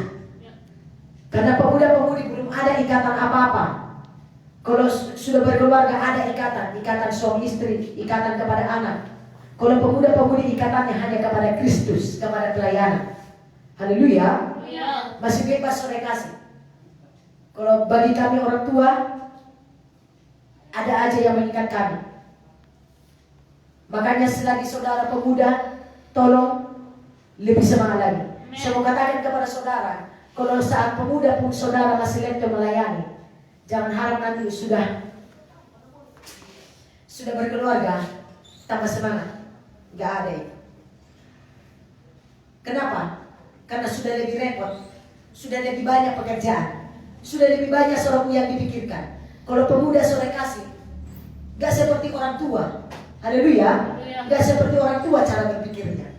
Karena pemuda-pemudi belum ada ikatan apa-apa. Kalau sudah berkeluarga ada ikatan suami istri, ikatan kepada anak. Kalau pemuda-pemudi ikatannya hanya kepada Kristus, kepada pelayanan. Haleluya. Masih bebas saudara kasih. Kalau bagi kami orang tua, ada aja yang mengikat kami. Makanya selagi saudara pemuda, tolong lebih semangat lagi. Saya mau katakan kepada saudara, kalau saat pemuda pun saudara masih lento melayani, jangan harap nanti sudah berkeluarga tambah semangat. Gak ada itu. Kenapa? Karena sudah lebih repot, sudah lebih banyak pekerjaan, sudah lebih banyak seorang yang dipikirkan. Kalau pemuda saudara kasih, gak seperti orang tua. Haleluya. Gak seperti orang tua cara berpikirnya.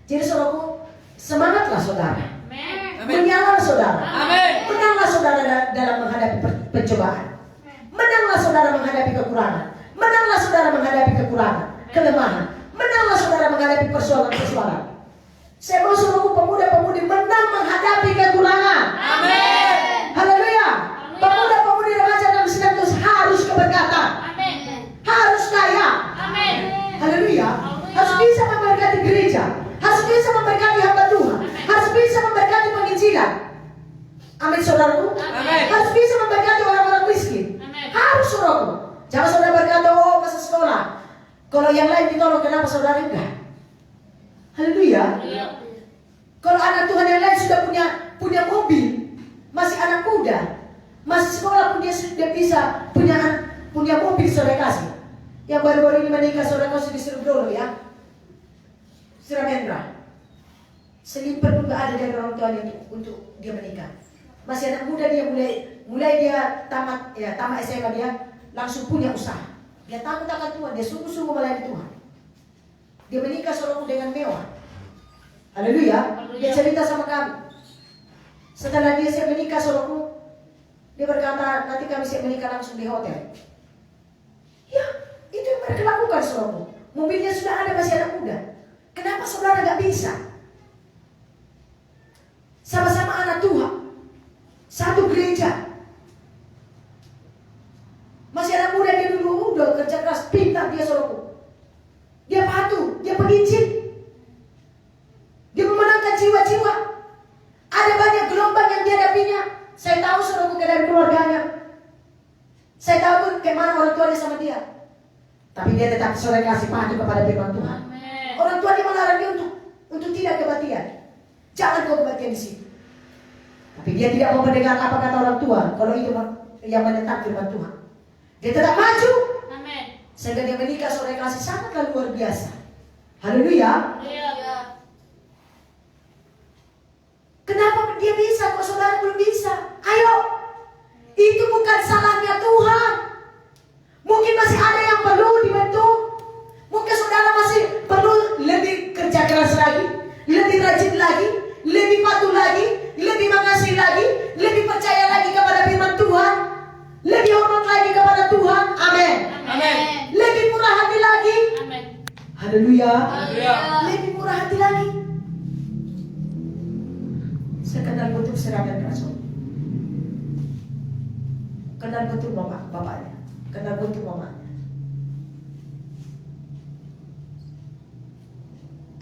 Jadi saudaraku, semangatlah saudara. Menyala saudara. Menanglah saudara dalam menghadapi pencobaan. Menanglah saudara menghadapi kekurangan. Menanglah saudara menghadapi kekurangan, kelemahan. Menanglah saudara menghadapi persoalan-persoalan. Saya mau saudaraku pemuda-pemudi menang menghadapi kekurangan. Haleluya. Pemuda-pemudi remaja dalam sedang terus harus keberkatan. Harus kaya. Haleluya. Harus bisa memberkati gereja. Harus bisa memberkati hamba Tuhan. Harus bisa memberkati penginjilan. Amin saudaraku. Harus bisa memberkati orang-orang miskin. Harus saudaraku. Jangan saudara berkata, oh masa sekolah. Kalau yang lain ditolong, kenapa saudara enggak? Haleluya. Kalau anak Tuhan yang lain sudah punya mobil, masih anak muda, masih sekolah pun dia sudah bisa punya mobil saudara kasih. Yang baru-baru ini menikah saudara kasih disuruh dulu ya. Siramendra. Selimper pun gak ada dari orang tuanya untuk dia menikah. Masih anak muda dia mulai dia tamat SMA dia langsung punya usaha. Dia takut akan Tuhan, dia sungguh-sungguh melayani Tuhan. Dia menikah saudara dengan mewah. Haleluya. Dia cerita sama kami. Setelah dia siap menikah saudaraku, dia berkata nanti kami siap menikah langsung di hotel. Ya, itu yang mereka lakukan saudaraku. Mobilnya sudah ada, masih anak muda. Kenapa saudara gak bisa? Sama-sama anak Tuhan, satu gereja. Masih anak muda dia dulu udah kerja keras, pintar dia saudaraku. Dia patuh, dia penginjil. Dia memenangkan jiwa-jiwa. Ada banyak gelombang yang dihadapinya. Saya tahu saudaraku keadaan keluarganya. Saya tahu bagaimana orang tuanya sama dia. Tapi dia tetap saudara kasih patuh kepada firman Tuhan. Orang tua dia melarang dia untuk tidak kebaktian. Jangan kau kebaktian di situ. Tapi dia tidak mau mendengar apa kata orang tua. Kalau itu yang menentang firman Tuhan, dia tetap maju. Sehingga dia menikah saudara kasih sangatlah luar biasa. Haleluya. Kenapa dia bisa kok saudara belum bisa? Ayo. Itu bukan salahnya Tuhan. Mungkin masih ada yang perlu dibentuk. Mungkin saudara masih perlu lebih kerja keras lagi, lebih rajin lagi, lebih patuh lagi, lebih mengasihi lagi, lebih percaya lagi kepada firman Tuhan, lebih hormat lagi kepada Tuhan. Amin. Lebih murah hati lagi. Haleluya. Lebih murah hati lagi. Saya kenal betul Seramen Rasul. Kenal betul bapaknya. Kenal betul mamanya.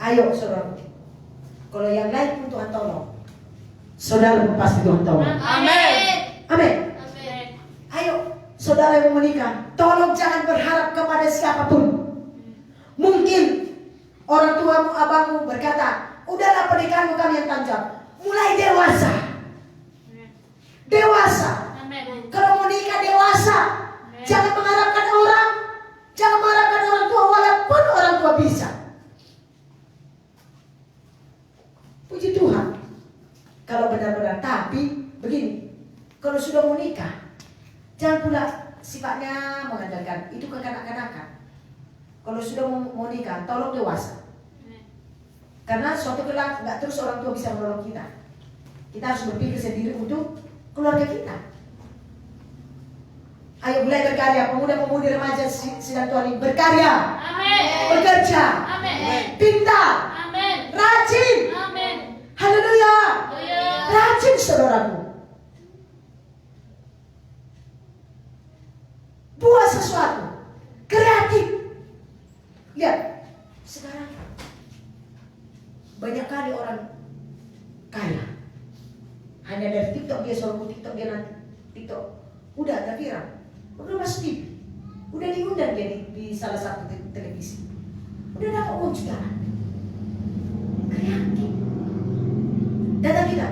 Ayo saudara. Kalau yang lain pun Tuhan tolong, saudara pun pasti Tuhan tolong. Amin. Ayo saudara yang mau menikah, tolong jangan berharap kepada siapapun. Mungkin orang tuamu, abangmu berkata, udahlah pernikahanmu kami yang tanggung. Mulai dewasa, Dewasa. Amin. Kalau mau nikah dewasa. Amin. Jangan mengharapkan orang. Jangan mengharapkan orang tua walaupun orang tua bisa. Puji Tuhan. Kalau benar-benar, tapi begini. Kalau sudah mau nikah, jangan pula sifatnya mengandalkan. Itu kekanak-kanakan. Kalau sudah mau nikah, tolong dewasa. Karena suatu kelak nggak terus orang tua bisa menolong kita. Kita harus berpikir sendiri untuk keluarga kita. Ayo mulai berkarya, pemuda-pemudi remaja sidang Tuhan ini berkarya, Amin. bekerja, Amin. pintar, Amin. rajin. Amin. Haleluya, Haleluya. rajin saudaraku. Buat sesuatu, kreatif. Lihat, sekarang banyak kali orang kaya hanya dari TikTok, dia suruh TikTok, dia nanti TikTok udah ada viral, udah masuk TV, udah diundang dia di salah satu televisi, udah dapat uang jutaan. Kreatif. Datang kita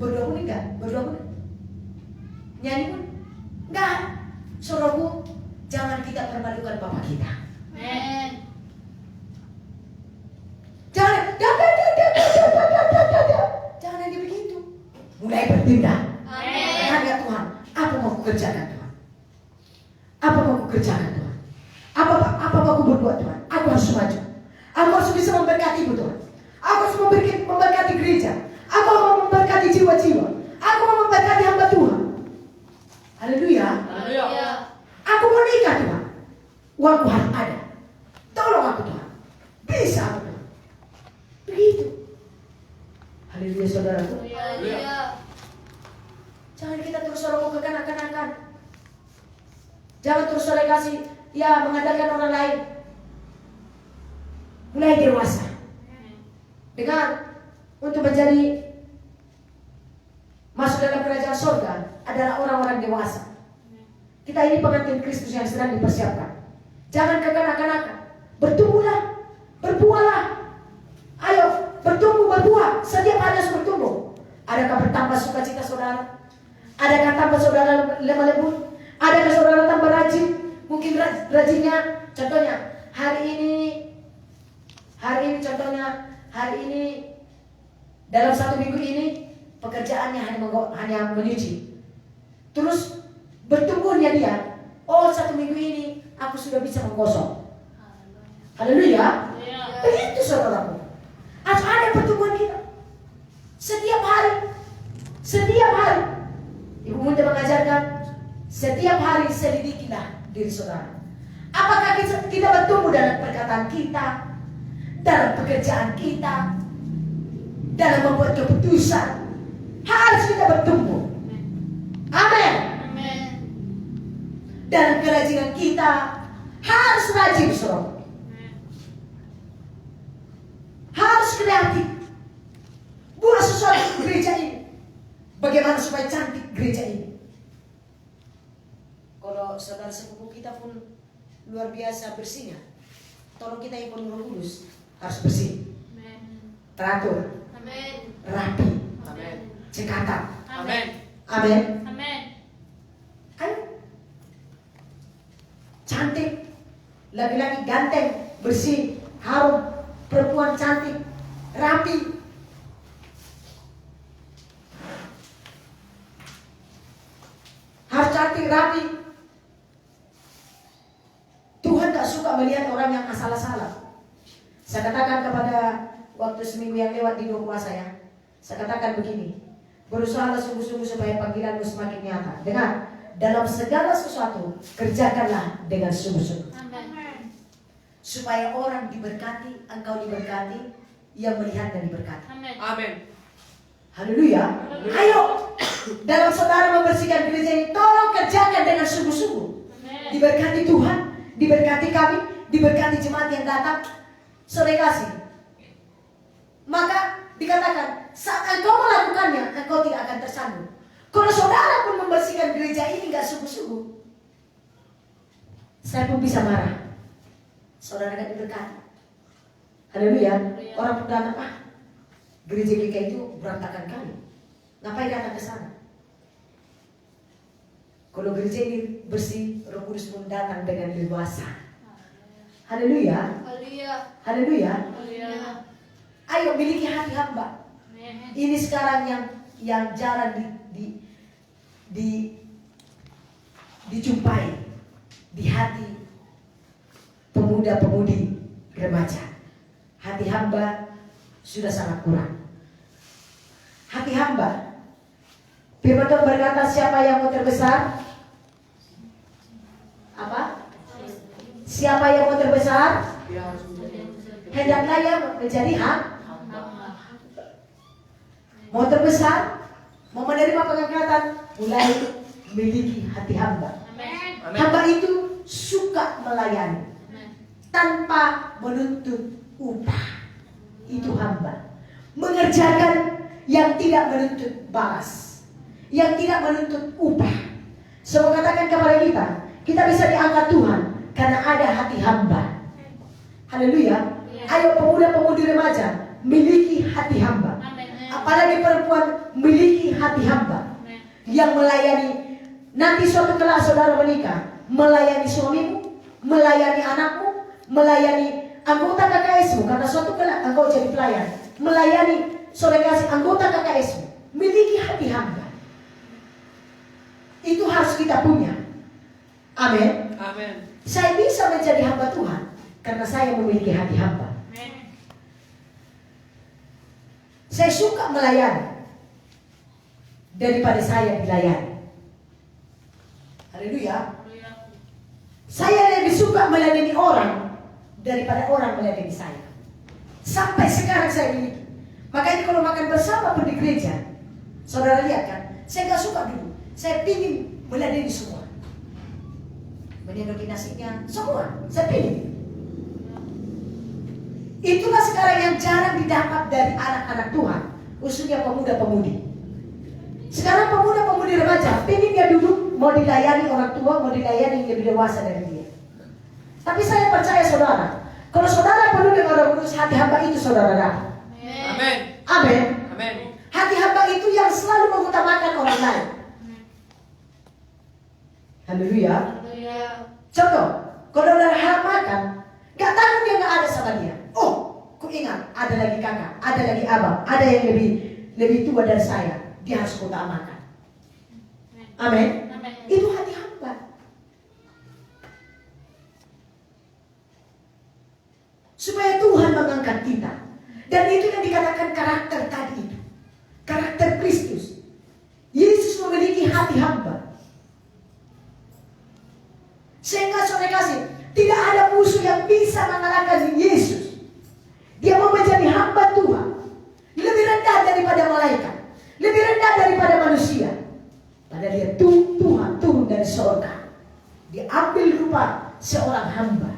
berdua pun enggak, berdua pun nyanyi pun enggak. Saudaraku, jangan kita permalukan bapak kita. Amin. Jangan hanya begitu. Mulai bertindak. Amin. Tanya Tuhan, apa mau kukerjakan Tuhan? Apa mau kukerjakan Tuhan? Apa mau kuberbuat Tuhan? Aku harus maju. Aku harus bisa memberkati Tuhan. Aku harus memberkati gereja. Aku mau memberkati jiwa-jiwa. Aku mau memberkati hamba Tuhan. Haleluya. Haleluya. Aku mau nikah Tuhan. Uangku harus ada. Tolong aku Tuhan. Bisa aku Tuhan. Begitu. Haleluya saudaraku. Haleluya. Jangan kita terus orang ke kanak-kanakan. Jangan terus orang kasih ya mengandalkan orang lain. Mulai dewasa. Dengar, untuk menjadi masuk dalam kerajaan surga adalah orang-orang dewasa. Kita ini pengantin Kristus yang sedang dipersiapkan. Jangan kekanak-kanakan. Bertumbuhlah, berbuahlah. Ayo, bertumbuh, berbuah. Setiap hari harus bertumbuh. Adakah bertambah sukacita saudara? Adakah tambah saudara lemah lembut? Adakah saudara tambah rajin? Mungkin rajinnya, contohnya hari ini dalam 1 minggu ini pekerjaannya hanya menyuci. Terus bertumbuhnya dia, oh 1 minggu ini aku sudah bisa menggosok. Haleluya. Begitu saudaraku. Harus ada pertumbuhan kita. Setiap hari. Ibu Muda mengajarkan, setiap hari selidikilah diri saudara. Apakah kita bertumbuh dalam perkataan kita, dalam pekerjaan kita, dalam membuat keputusan? Harus kita bertumbuh. Amin. Amin. Dalam kerajinan kita harus rajin saudara. Harus kreatif. Buat sesuatu di gereja ini. Bagaimana supaya cantik gereja ini? Kalau saudara sepupu kita pun luar biasa bersihnya, tolong kita yang penuh Roh Kudus harus bersih, teratur, Amin. rapi, Amin. cekatan. Amin. Amin. Amin. Ayo. Cantik, laki-laki ganteng, bersih, harum, perempuan cantik, rapi. Harus cantik, rapi. Tuhan tak suka melihat orang yang asal-asalan. Saya katakan kepada waktu seminggu yang lewat di doa puasa ya, saya katakan begini, berusahalah sungguh-sungguh supaya panggilanmu semakin nyata. Dengar, dalam segala sesuatu kerjakanlah dengan sungguh-sungguh. Amin. Supaya orang diberkati, engkau diberkati, yang melihat dan diberkati. Amin. Amin. Haleluya. Ayo, dalam saudara membersihkan gereja ini, tolong kerjakan dengan sungguh-sungguh. Amin. Diberkati Tuhan, diberkati kami, diberkati jemaat yang datang. Saudara kasih. Maka dikatakan, saat engkau melakukannya, engkau tidak akan tersandung. Kalau saudara pun membersihkan gereja ini gak sungguh-sungguh, saya pun bisa marah. Saudara gak diberkati. Haleluya. Orang pun datang, gereja kita itu berantakan kali. Ngapain datang ke sana? Kalau gereja ini bersih, Roh Kudus pun datang dengan leluasa. Haleluya. Haleluya. Haleluya. Haleluya. Ayo miliki hati hamba. Ini sekarang yang jarang dijumpai di hati pemuda-pemudi remaja. Hati hamba sudah sangat kurang. Hati hamba. Firman Tuhan berkata, siapa yang mau terbesar? Apa? Siapa yang mau terbesar? Hendaklah ia menjadi mau terbesar, mau menerima pengangkatan, mulai memiliki hati hamba. Hamba itu suka melayani tanpa menuntut upah. Itu hamba. Mengerjakan yang tidak menuntut balas, yang tidak menuntut upah. Saya katakan kepada kita bisa diangkat Tuhan karena ada hati hamba. Haleluya. Ayo pemuda-pemudi remaja, miliki hati hamba. Apalagi perempuan, miliki hati hamba yang melayani. Nanti suatu kala saudara menikah, melayani suamimu, melayani anakmu, melayani anggota KKS-mu, karena suatu kala engkau jadi pelayan, melayani saudara kasih anggota KKS-mu. Miliki hati hamba. Itu harus kita punya. Amin. Amin. Saya bisa menjadi hamba Tuhan karena saya memiliki hati hamba. Saya suka melayani daripada saya dilayani. Haleluya. Saya lebih suka melayani orang daripada orang melayani saya. Sampai sekarang saya miliki. Makanya kalau makan bersama pun di gereja, saudara lihat kan, saya gak suka dulu. Saya ingin melayani semua. Menyendoki nasinya, semua. Saya pilih. Itulah sekarang yang jarang didapat dari anak-anak Tuhan, khususnya pemuda-pemudi. Sekarang pemuda-pemudi remaja, pengen dia duduk, mau dilayani orang tua, mau dilayani yang lebih dewasa dari dia. Tapi saya percaya saudara, kalau saudara penuh dengan Roh Kudus, hati hamba itu saudara dapat. Amin. Amin. Amin. Hati hamba itu yang selalu mengutamakan orang lain. Haleluya. Contoh, kalau saudara harap makan, gak takut dia gak ada sama dia. Oh, ku ingat, ada lagi kakak, ada lagi abang, ada yang lebih tua dari saya. Dia harus utamakan. Amin. Itu hati hamba. Supaya Tuhan mengangkat kita. Dan itu yang dikatakan karakter tadi itu. Karakter Kristus. Yesus memiliki hati hamba. Sehingga saudara kasih, tidak ada musuh yang bisa mengalahkan Yesus. Dia mau menjadi hamba Tuhan. Lebih rendah daripada malaikat. Lebih rendah daripada manusia. Padahal dia Tuhan turun dari surga. Dia ambil rupa seorang hamba.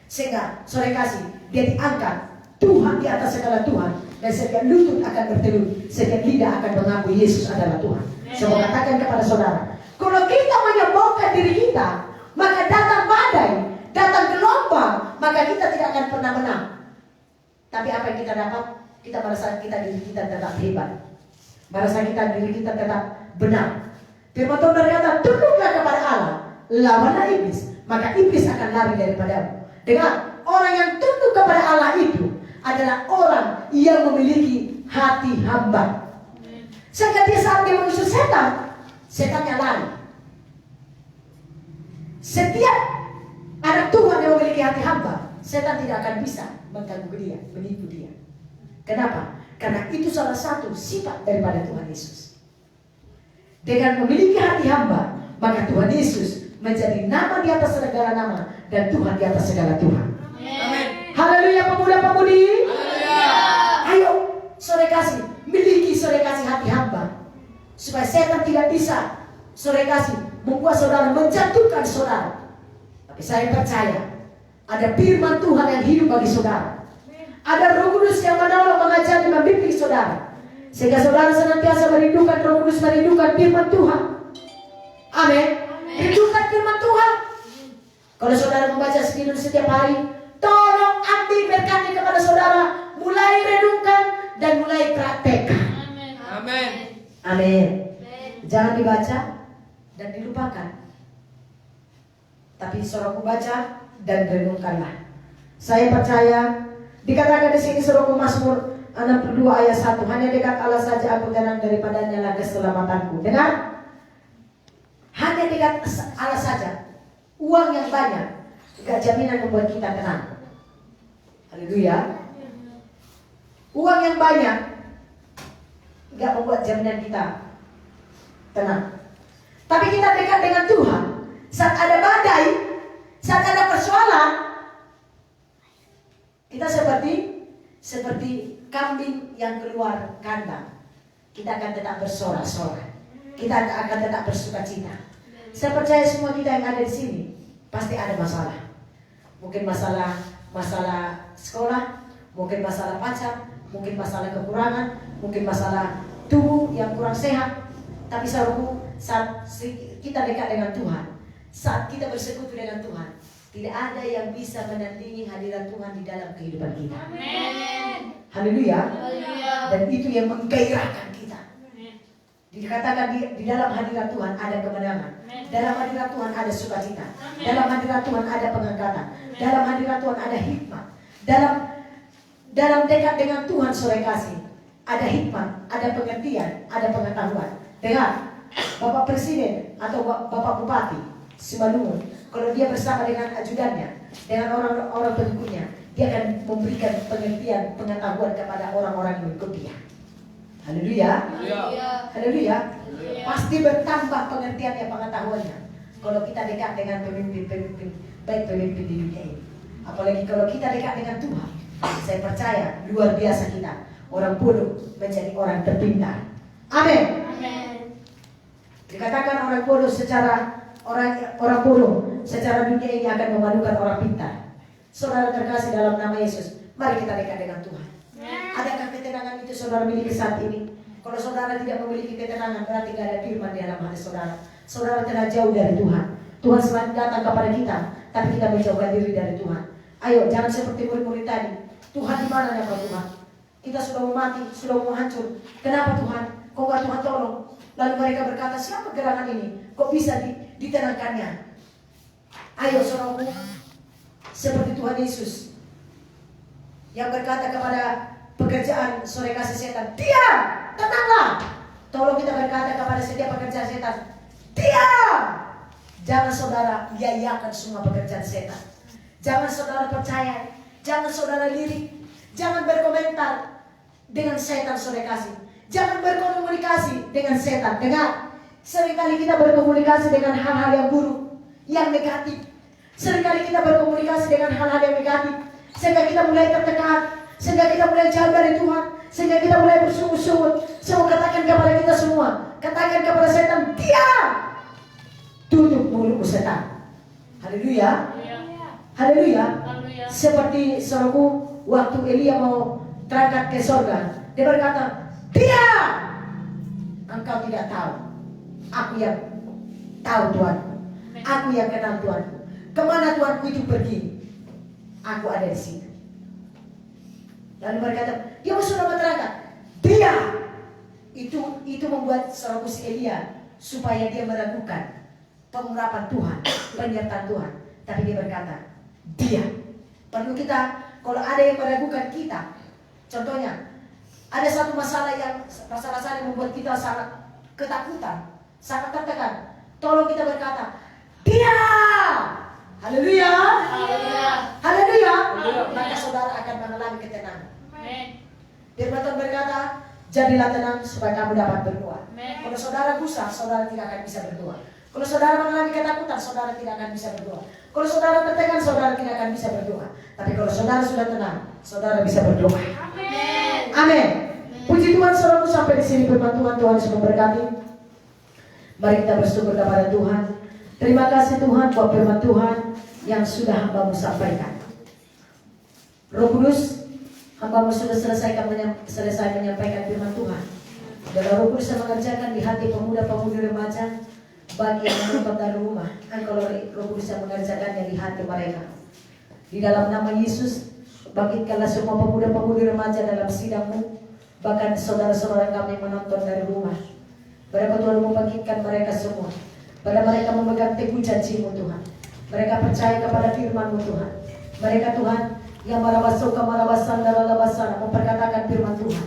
Sehingga saudara kasih, dia diangkat Tuhan di atas segala Tuhan. Dan setiap lutut akan bertelut, setiap lidah akan mengaku Yesus adalah Tuhan. Saya mau katakan kepada saudara, kalau kita menyombongkan diri kita, maka datang badai, datang gelombang, maka kita tidak akan pernah menang. Tapi apa yang kita dapat? Kita merasa diri kita tetap hebat. Merasa diri kita tetap benar. Firman Tuhan berkata, tunduklah kepada Allah, lawanlah iblis, maka iblis akan lari daripadamu. Dengar, orang yang tunduk kepada Allah itu adalah orang yang memiliki hati hamba. Sehingga dia saat dia mengusir setan, setannya lari. Setiap anak Tuhan yang memiliki hati hamba, setan tidak akan bisa mengganggu dia, menipu dia. Kenapa? Karena itu salah satu sifat daripada Tuhan Yesus. Dengan memiliki hati hamba, maka Tuhan Yesus menjadi nama di atas segala nama dan Tuhan di atas segala Tuhan. Amin. Haleluya pemuda-pemudi. Haleluya. Ayo, saudara kasih, miliki saudara kasih hati hamba. Supaya setan tidak bisa saudara kasih membuat saudara menjatuhkan saudara. Tapi saya percaya ada firman Tuhan yang hidup bagi saudara. Ada Roh Kudus yang menolong, mengajari, membimbing saudara. Sehingga saudara senantiasa merindukan Roh Kudus, merindukan firman Tuhan. Amin. Rindukan firman Tuhan. Kalau saudara membaca setiap hari, tolong ambil berkatnya kepada saudara. Mulai renungkan dan mulai praktekkan. Amin. Amin. Jangan dibaca, dan dilupakan. Tapi saudaraku baca dan renungkanlah. Saya percaya dikatakan di sini saudaraku Mazmur 62 ayat 1, hanya dekat Allah saja aku tenang, daripadanya lah keselamatanku. Dengar? Hanya dekat Allah saja. Uang yang banyak gak jaminan membuat kita tenang. Haleluya. Uang yang banyak gak membuat jaminan kita tenang. Tapi kita dekat dengan Tuhan, saat ada badai, saat ada persoalan, kita seperti kambing yang keluar kandang. Kita akan tetap bersorak-sorai. Kita akan tetap bersukacita. Saya percaya semua kita yang ada di sini pasti ada masalah. Mungkin masalah sekolah, mungkin masalah pacar, mungkin masalah kekurangan, mungkin masalah tubuh yang kurang sehat. Tapi saudaraku, saat kita dekat dengan Tuhan, saat kita bersekutu dengan Tuhan, tidak ada yang bisa menandingi hadirat Tuhan di dalam kehidupan kita. Amin. Haleluya. Haleluya. Dan itu yang menggairahkan kita. Dikatakan di dalam hadirat Tuhan ada kemenangan. Dalam hadirat Tuhan ada sukacita. Dalam hadirat Tuhan ada pengangkatan. Dalam hadirat Tuhan ada hikmat. Dalam dekat dengan Tuhan sore kasih, ada hikmat, ada pengertian, ada pengetahuan. Dengar, Bapak Presiden atau Bapak Bupati Simalungun, kalau dia bersama dengan ajudannya, dengan orang-orang pengikutnya, dia akan memberikan pengertian, pengetahuan kepada orang-orang yang mengikut dia. Haleluya. Haleluya. Pasti bertambah pengertiannya, pengetahuannya kalau kita dekat dengan pemimpin-pemimpin, baik pemimpin di dunia ini. Apalagi kalau kita dekat dengan Tuhan, saya percaya luar biasa kita. Orang bodoh menjadi orang terpintar. Amin. Dikatakan orang bodoh orang bodoh secara dunia ini akan memalukan orang pintar. Saudara terkasih dalam nama Yesus, mari kita dekat dengan Tuhan. Adakah ketenangan itu saudara miliki saat ini? Kalau saudara tidak memiliki ketenangan, berarti tidak ada firman di dalam hati saudara. Saudara telah jauh dari Tuhan. Tuhan selalu datang kepada kita, tapi kita menjauhkan diri dari Tuhan. Ayo, jangan seperti murid-murid tadi. Tuhan di mana ya Pak Tuhan? Kita sudah mau mati, sudah mau hancur. Kenapa Tuhan? Kok gak Tuhan tolong? Lalu mereka berkata, siapa gerangan ini? Kok bisa ditenangkannya? Ayo saudaraku, seperti Tuhan Yesus yang berkata kepada pekerjaan sore kasih setan, diam, tenanglah. Tolong kita berkata kepada setiap pekerjaan setan, diam. Jangan saudara iayakan semua pekerjaan setan. Jangan saudara percaya, jangan saudara lirik, jangan berkomentar dengan setan sore kasih. Jangan berkomunikasi dengan setan. Dengar, seringkali kita berkomunikasi dengan hal-hal yang buruk, yang negatif. Seringkali kita berkomunikasi dengan hal-hal yang negatif, sehingga kita mulai tertekan, sehingga kita mulai jauh dari Tuhan, sehingga kita mulai bersungut-sungut. Saya mau katakan kepada kita semua, katakan kepada setan, diam, tutup mulutmu setan. Haleluya. Haleluya. Seperti saudaraku, waktu Elia mau terangkat ke sorga, dia berkata, diam, engkau tidak tahu, aku yang tahu Tuhanku, aku yang kenal Tuhanku. Kemana Tuhanku itu pergi, aku ada di sini. Lalu berkata, dia sudah berterangkan, diam. Itu membuat saudaraku si Elia supaya dia meragukan pengurapan Tuhan, penyertaan Tuhan. Tapi dia berkata, diam. Perlu kita, kalau ada yang meragukan kita, contohnya, ada satu masalah yang membuat kita sangat ketakutan, sangat tertekan. Tolong kita berkata, diam. Haleluya. Haleluya. Maka saudara akan mengalami ketenangan. Firman Tuhan berkata, jadilah tenang supaya kamu dapat berdoa. Kalau saudara gusar, saudara tidak akan bisa berdoa. Kalau saudara mengalami ketakutan, saudara tidak akan bisa berdoa. Kalau saudara tertekan, saudara tidak akan bisa berdoa. Tapi kalau saudara sudah tenang, saudara bisa berdoa. Amin. Puji Tuhan, saudaraku, sampai di sini firman Tuhan. Tuhan Yesus memberkati. Mari kita bersyukur kepada Tuhan. Terima kasih Tuhan buat firman Tuhan yang sudah hamba-Mu sampaikan. Roh Kudus, hamba-Mu sudah selesai menyampaikan firman Tuhan. Dan Roh Kudus yang mengerjakan di hati pemuda-pemudi remaja, bagi yang menonton dari rumah, Engkau Roh Kudus yang mengerjakannya di hati mereka. Di dalam nama Yesus, bangkitkanlah semua pemuda-pemudi remaja dalam sidang-Mu, bahkan saudara-saudara kami yang menonton dari rumah. Berapa Tuhan membangkitkan mereka semua. Pada mereka memegang teguh janji-Mu Tuhan. Mereka percaya kepada firman-Mu Tuhan. Mereka Tuhan yang marabasoka marabasandara labasana memperkatakan firman Tuhan,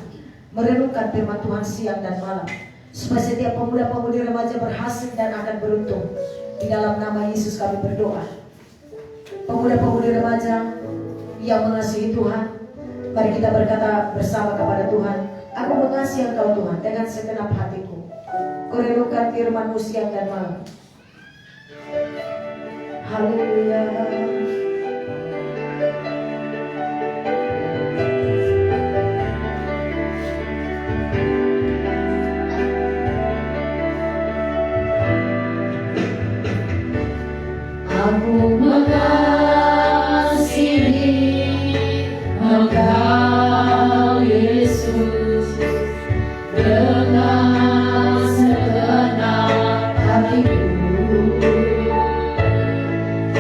merenungkan firman Tuhan siang dan malam, supaya setiap pemuda-pemudi remaja berhasil dan akan beruntung. Di dalam nama Yesus kami berdoa. Pemuda-pemudi remaja yang mengasihi Tuhan, mari kita berkata bersama kepada Tuhan, aku mengasihi Engkau Tuhan dengan segenap hatiku. Kurenungkan firman-Mu siang dan malam. Haleluya. Aku mengasihi Engkau Yesus dengan segenap hatiku.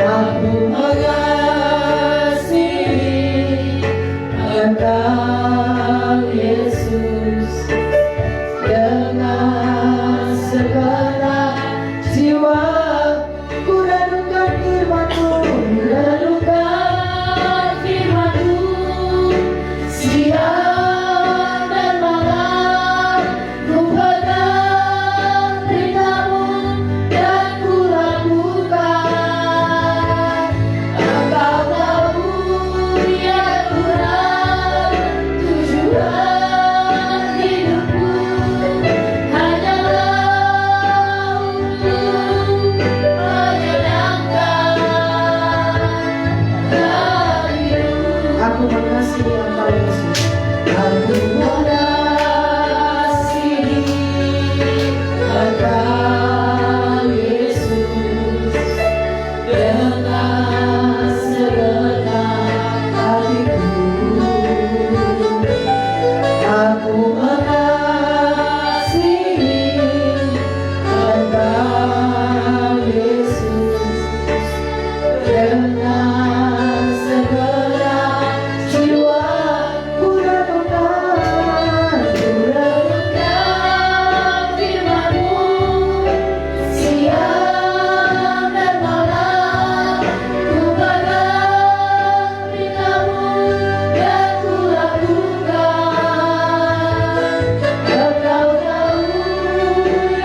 Aku mengasihi Engkau Yesus dengan segenap jiwa. Kurenungkan firman-Mu, kurenungkan firman-Mu siang dan malam. Ku pegang perintah-Mu dan ku lakukan. Engkau tahu ya Tuhan, tujuan hidupku hanyalah untuk aku mengasihi Engkau Yesus. Aku mengasihi Engkau Yesus dengan segenap hatiku. Aku mengasihi Engkau Yesus dengan segenap jiwa. Kurenungkan firman-Mu siang dan malam. Ku pegang perintah-Mu dan ku lakukan. Engkau tahu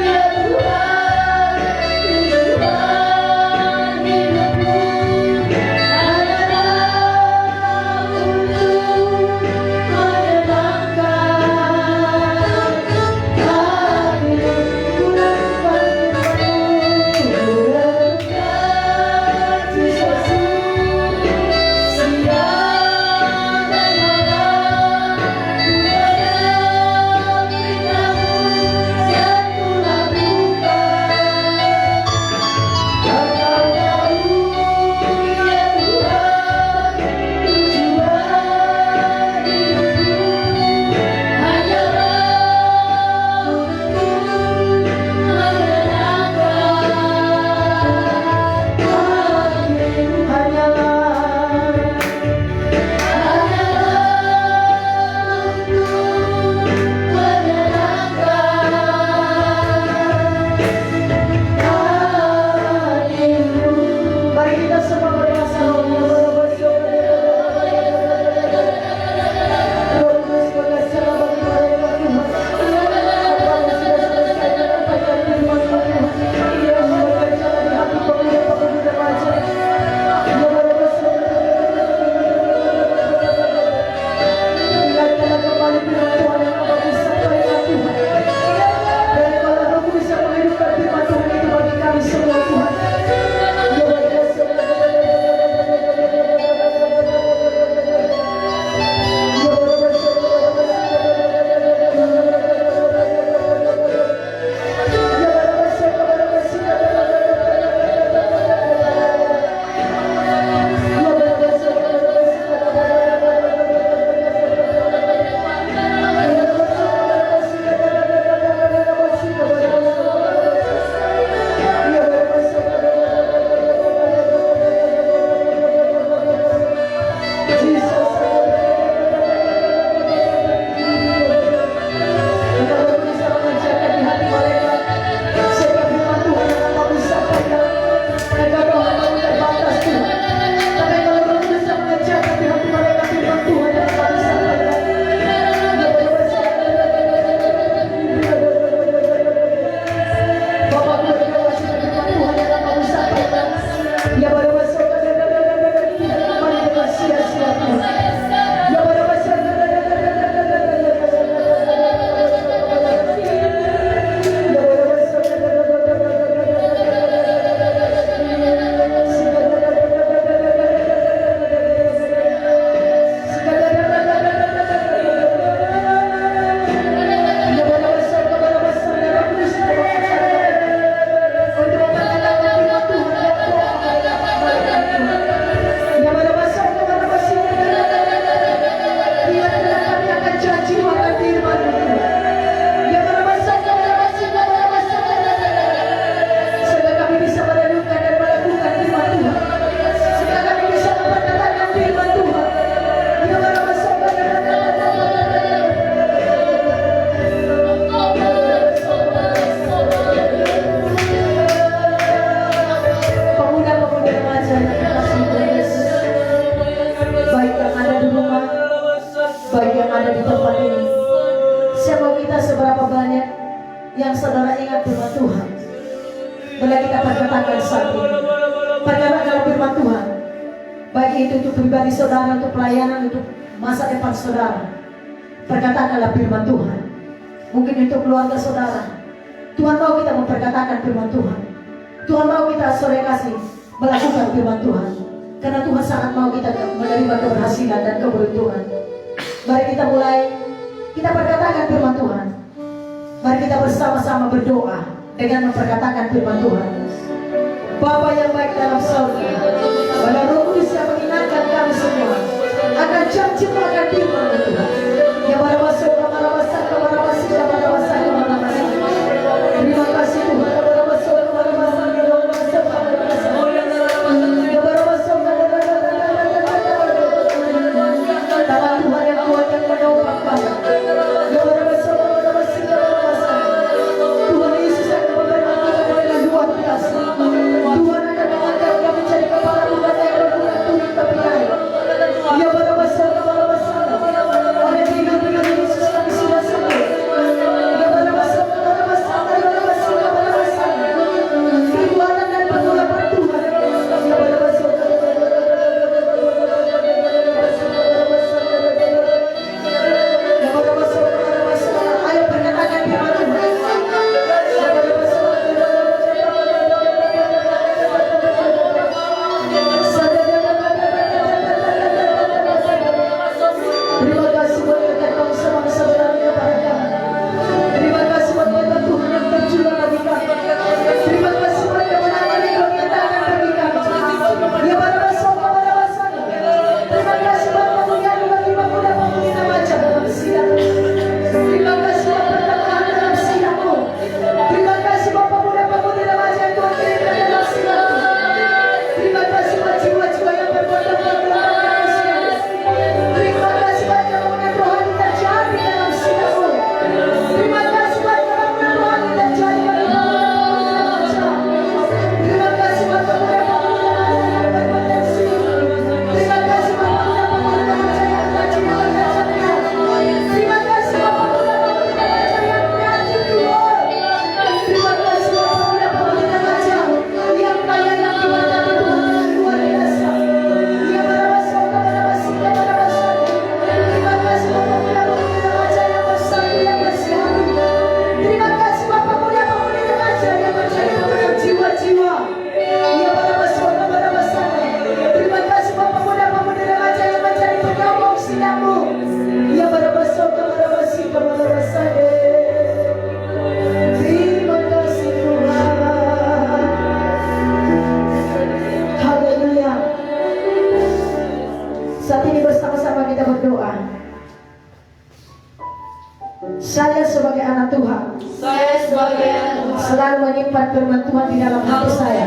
ya Tuhan, tujuan hidupku hanyalah untuk menyenangkan hati-Mu. Kurenungkan Yesus siang dan malam. Ku pegang perintah-Mu dan ku lakukan. Engkau tahu ya Tuhan, tujuan hidupku hanyalah untuk menyenangkan hati-Mu. Mari kita semua berdoa sama Tuhan. yang saudara ingat firman Tuhan. Bila kita perkatakan saat ini, perkatakan firman Tuhan, baik itu untuk pribadi saudara, untuk pelayanan, untuk masa depan saudara. Perkatakanlah firman Tuhan. Mungkin untuk keluarga saudara, Tuhan mau kita memperkatakan firman Tuhan. Tuhan mau kita sore kasih melakukan firman Tuhan, karena Tuhan sangat mau kita menerima keberhasilan dan keberuntungan. Mari kita mulai, kita perkatakan firman Tuhan. Mari kita bersama-sama berdoa dengan memperkatakan firman Tuhan. Bapa yang baik dalam surga, pada Roh Kudus yang mengingatkan kami semua akan jam-jemakan firman Tuhan. Yang pada masa terima kasih Tuhan. Tangan Tuhan yang kuat yang menopang kami. Tuhan Yesus akan memberkati kami dengan luar biasa. Tuhan akan mengangkat kami menjadi kepala bukan yang berbuat turun tapi naik. Ya barabasa. Oleh tinggal-tinggal Yesus kami sudah sembuh. Ya barabasa. Kekuatan dan pengurapan Tuhan. Ya barabasa. Ayo perkatakan firman Tuhan. Terima kasih buat berkat bangsa bangsa berani kepada kami. Terima kasih buat berkat Tuhan yang tercurah bagi kami. Terima kasih buat kemenangan yang kau nyatakan bagi kami. Ya barabasa. Terima kasih buat pemulihan bagi pemuda-pemudi remaja dalam sidang. Terima kasih buat pertambahan dalam sidang-Mu. Terima kasih buat pemuda-pemudi remaja yang Tuhan kirimkan dalam sidang. Terima kasih buat jiwa-jiwa yang berbondong-bondong dalam sidang. Terima kasih buat kemenangan rohani terjadi dalam sidang-Mu. Terima kasih buat kemenangan rohani terjadi bagi pemuda-pemudi remaja. Terima kasih buat pemuda-pemudi remaja yang berpotensi. Terima kasih buat pemuda-pemudi remaja yang rajin dan berkerja. Terima kasih buat pemuda-pemudi remaja yang kreatif Tuhan. Terima kasih buat pemuda-pemudi remaja yang pelayanan ibadah Tuhan luar biasa. Ya barabasa. Terima kasih buat pemuda-pemudi remaja yang bersatu yang bersihati. Terima kasih buat pemuda-pemudi remaja yang menjadi pemenang jiwa-jiwa. Ya barabasa. Terima kasih buat pemuda-pemudi remaja yang menjadi penyokong sidang-Mu. Ya barabasa. Terima kasih Tuhan. Haleluya. Saat ini bersama-sama kita berdoa. Saya sebagai anak Tuhan Saya sebagai anak Tuhan selalu menyimpan firman Tuhan di dalam hati saya.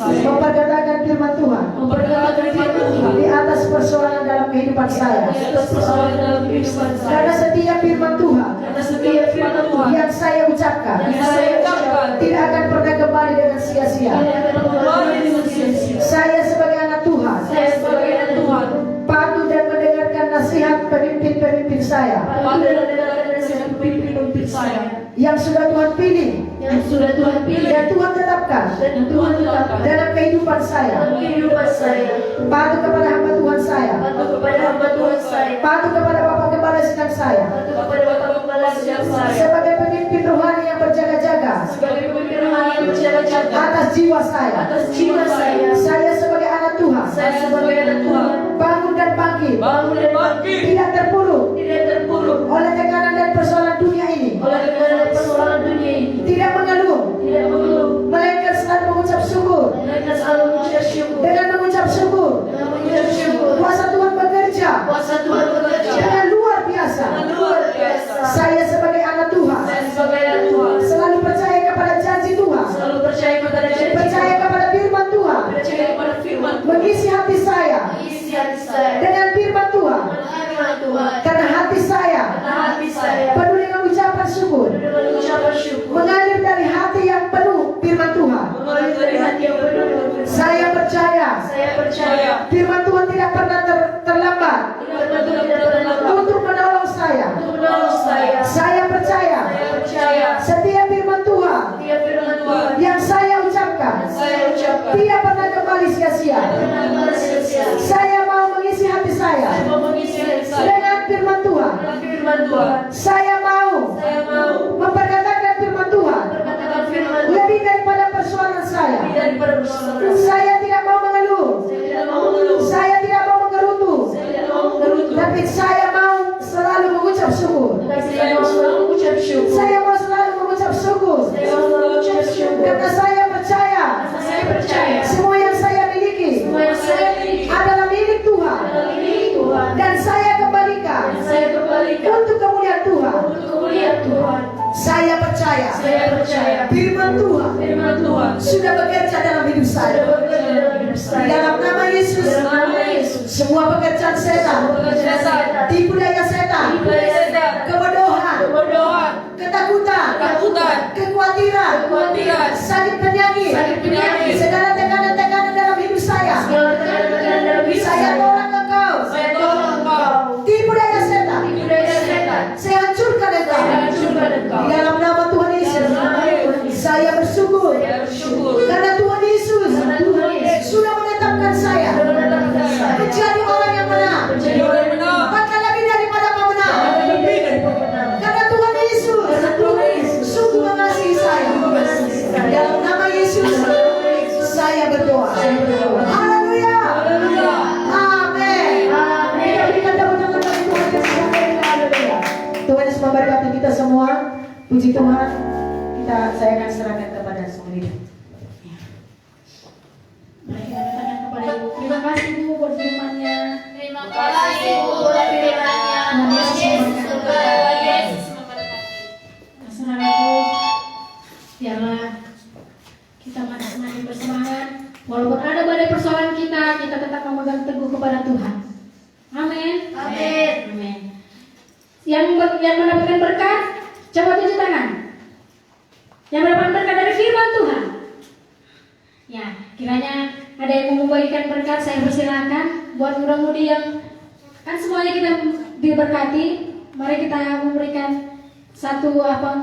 Memperkatakan firman Tuhan memperkatakan firman Tuhan di atas persoalan dalam kehidupan saya. di atas persoalan dalam kehidupan saya. Karena setiap firman Tuhan Karena setiap firman Tuhan yang saya ucapkan yang saya ucapkan tidak akan pernah kembali dengan sia-sia. tidak akan kembali dengan sia-sia. Saya sebagai anak Tuhan Saya sebagai anak Tuhan patuh dan mendengarkan nasihat pemimpin-pemimpin saya pada mendengarkan nasihat pemimpin saya yang sudah Tuhan pilih yang sudah Tuhan pilih dan Tuhan tetapkan dan Tuhan tetapkan dalam kehidupan saya. dalam kehidupan saya. Patuh kepada hamba Tuhan saya, Patuh kepada hamba Tuhan saya. patuh kepada Bapak Gembala Sidang saya, Patuh kepada Bapak Gembala Sidang saya. sebagai pemimpin rohani yang berjaga-jaga Sebagai pemimpin rohani yang berjaga-jaga atas jiwa saya. atas jiwa saya. Saya sebagai anak Tuhan Saya sebagai anak Tuhan bangun dan bangkit, bangun dan bangkit, tidak terpuruk tidak terpuruk oleh tekanan dan persoalan dunia ini, oleh segala persoalan dunia ini, tidak mengeluh, tidak mengeluh, melainkan selalu mengucap syukur. melainkan selalu mengucap syukur. Dengan mengucap syukur, Dengan mengucap syukur, kuasa Tuhan bekerja kuasa Tuhan bekerja dengan luar biasa. dengan luar biasa. Saya sebagai anak Tuhan Saya sebagai anak Tuhan selalu percaya kepada janji Tuhan, selalu percaya kepada janji, percaya kepada firman Tuhan, percaya kepada firman, mengisi hati saya isi hati saya dengan firman Tuhan. dengan firman Tuhan. Karena hati saya Karena hati saya penuh dengan ucapan syukur, dengan ucapan syukur, mengalir dari hati yang penuh firman Tuhan. mengalir dari hati yang penuh dengan firman. Saya percaya Saya percaya firman Tuhan tidak pernah terlambat firman Tuhan tidak pernah lambat untuk menolong saya. untuk menolong saya. Saya percaya percaya setiap firman Tuhan yang saya ucapkan tidak pernah kembali sia-sia. Saya mau mengisi hati saya dengan firman Tuhan. Saya mau memperkatakan firman Tuhan lebih daripada persoalan saya. Saya tidak mau mengeluh. Saya tidak mau menggerutu. Tapi saya mau selalu mengucap syukur. Saya mau selalu mengucap syukur. Karena saya percaya semua yang saya miliki adalah milik Tuhan. Dan saya kembalikan untuk kemuliaan Tuhan. Saya percaya firman Tuhan sudah bekerja dalam hidup saya. Di dalam nama Yesus, semua pekerjaan setan, tipu daya setan, kebodohan, ketakutan, kekhawatiran, sakit penyakit, segala tekanan-tekanan dalam hidup saya. Saya tolak engkau. Tipu daya setan, saya hancurkan engkau. Di dalam nama Tuhan Yesus, saya bersyukur karena Tuhan Yesus sudah menetapkan saya menjadi orang yang menang, bahkan lebih daripada pemenang. Karena Tuhan Yesus sungguh mengasihi saya. Di dalam nama Yesus saya berdoa. Haleluya. Amin. Berikan tepuk tangan bagi Tuhan yang sedang berdoa. Haleluya. Tuhan Yesus memberkati kita semua. Puji Tuhan. Saya akan serahkan kepada semua leader. Mari kita katakan kepada Ibu, terima kasih Bu buat firman-Nya. Terima kasih Bu buat firman-Nya. Yesus memberkati. Saudara terus, biarlah kita semakin bersemangat. Walaupun ada badai persoalan kita tetap memegang teguh kepada Tuhan. Amin. Amin. Yang mendapatkan berkat, coba tunjuk tangan. Yang mendapatkan berkat dari firman Tuhan. Ya, kiranya ada yang mau membagikan berkat, saya persilakan. Buat muda-mudi yang kan semuanya kita diberkati, mari kita memberikan satu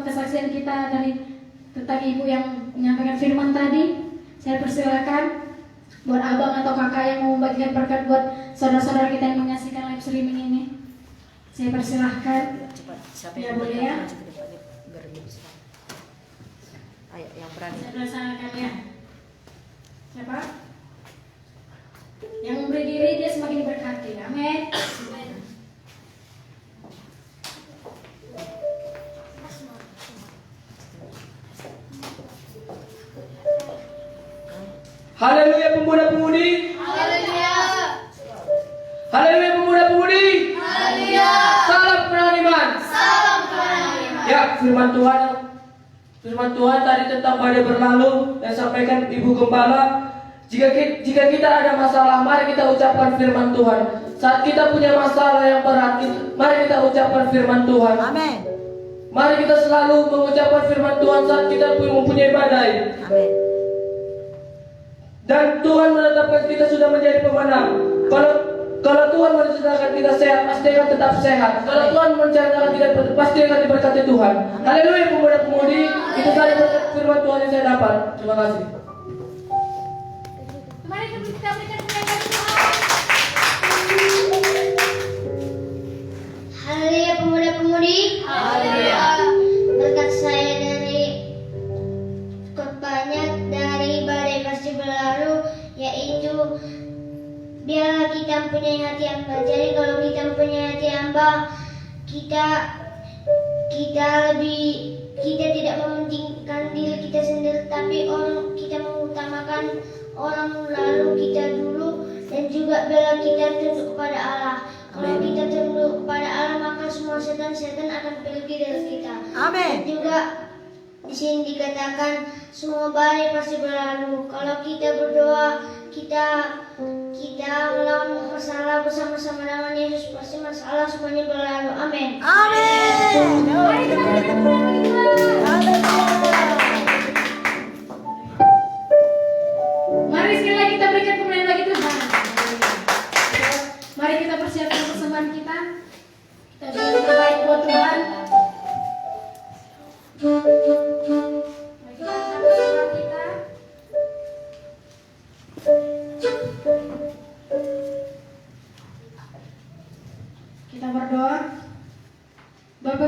kesaksian kita dari tentang ibu yang menyampaikan firman tadi. Saya persilakan buat abang atau kakak yang mau membagikan berkat buat saudara-saudara kita yang menyaksikan live streaming ini. Saya persilahkan. Ya boleh ya. Ayo, yang berani. Saya persilakan ya. Siapa? Yang memberi diri dia semakin diberkati. Amin. Haleluya pemuda-pemudi. Haleluya. Haleluya pemuda-pemudi. Haleluya. Salam kemenangan iman. Salam kemenangan iman. Ya, firman Tuhan tadi tentang badai berlalu yang sampaikan Ibu Gembala. Jika kita ada masalah, mari kita ucapkan firman Tuhan. Saat kita punya masalah yang berat, mari kita ucapkan firman Tuhan. Amin. Mari kita selalu mengucapkan firman Tuhan saat kita mempunyai badai. Amin. Dan Tuhan menetapkan kita sudah menjadi pemenang. Kalau Tuhan menceritakan kita sehat, pasti akan tetap sehat. Kalau Tuhan menceritakan kita, pasti akan diberkati Tuhan. Haleluya pemuda-pemudi. Itu saja firman Tuhan yang saya dapat. Terima kasih. Mari kita berikan kemuliaan Tuhan. Haleluya pemuda-pemudi. Haleluya. Berkat saya dari khotbahnya dari badai pasti berlalu, yaitu biarlah kita mempunyai hati hamba. Jadi kalau kita mempunyai hati hamba, kita tidak mementingkan diri kita sendiri, tapi kita mengutamakan orang lalu kita dulu, dan juga biarlah kita tunduk kepada Allah. Kalau kita tunduk kepada Allah, maka semua setan akan pergi dari kita. Amin. Dan juga di sini dikatakan semua badai pasti berlalu. Kalau kita berdoa, kita melawan masalah bersama-sama dengan Yesus, pasti masalah semuanya berlalu. Amin. Amin. Mari sekali lagi kita berikan kemuliaan bagi Tuhan. Mari kita persiapkan persembahan kita. Kita berikan yang terbaik buat Tuhan.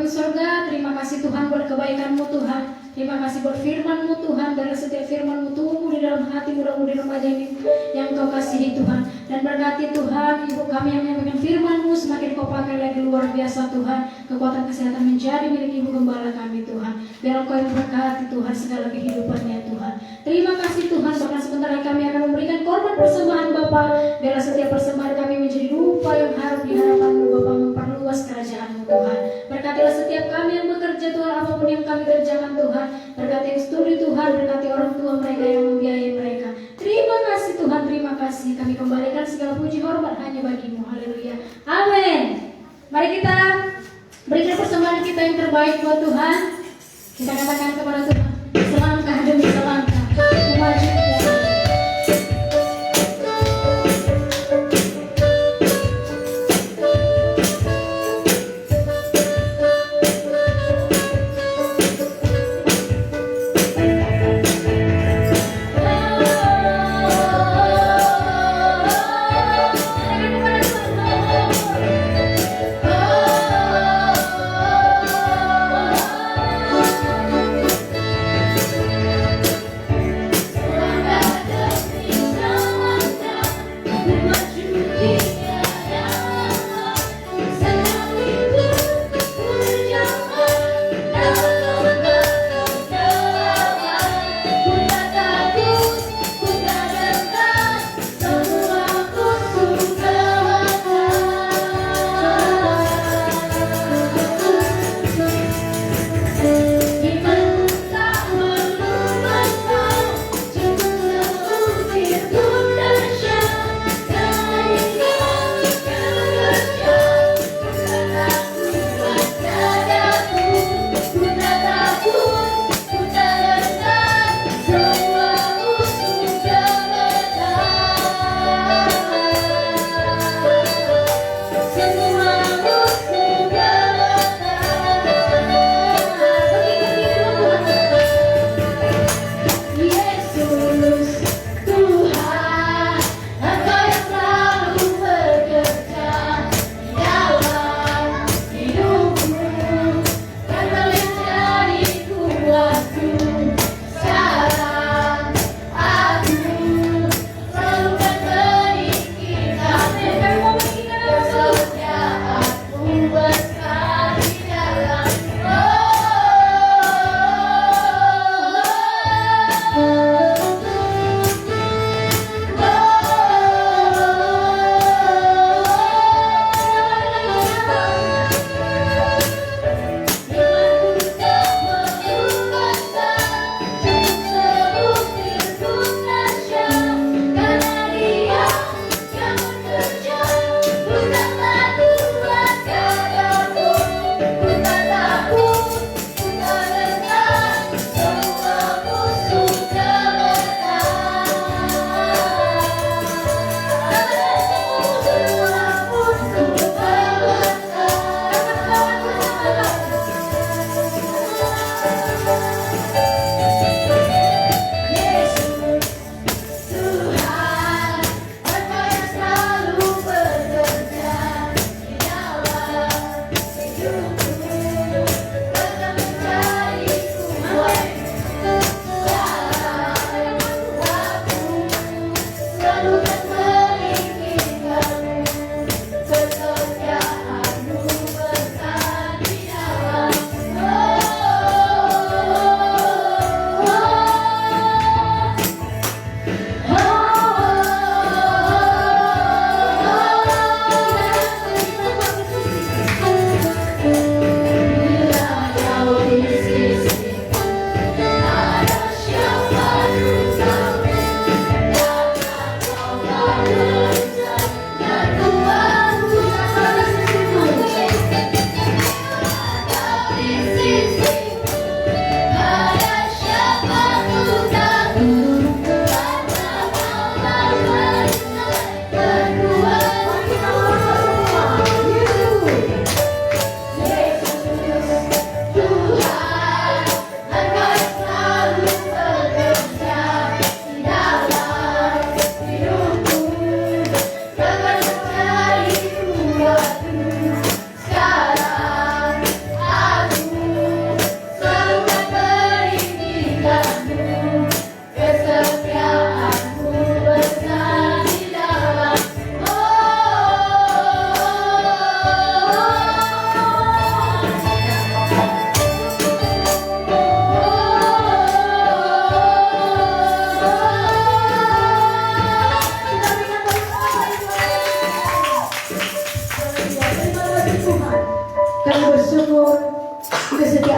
Bapa di surga, terima kasih Tuhan buat kebaikan-Mu Tuhan. Terima kasih buat firman-Mu Tuhan. Biarlah setiap firman-Mu tumbuh di dalam hati mudah-mudi remaja ini yang Kau kasihi Tuhan. Dan berkati Tuhan, Ibu kami yang menyampaikan firman-Mu semakin Kau pakai lagi luar biasa Tuhan. Kekuatan kesehatan menjadi milik Ibu Gembala kami Tuhan. Biar Engkau yang berkati Tuhan segala kehidupannya Tuhan. Terima kasih Tuhan, bahkan sebentar lagi kami akan memberikan korban persembahan Bapa. Biarlah setiap persembahan kami menjadi rupa yang harum di hadapan-Mu Bapa, memperluas kerajaan-Mu Tuhan. Berkatilah setiap kami yang bekerja Tuhan, apapun yang kami kerjakan Tuhan. Berkati yang studi Tuhan, berkati orang tua mereka yang membiayai mereka. Terima kasih Tuhan, terima kasih. Kami kembalikan segala puji hormat hanya bagi-Mu. Haleluya. Amin. Mari kita berikan persembahan kita yang terbaik buat Tuhan. Kita katakan kepada Tuhan, selangkah demi selangkah, aku maju.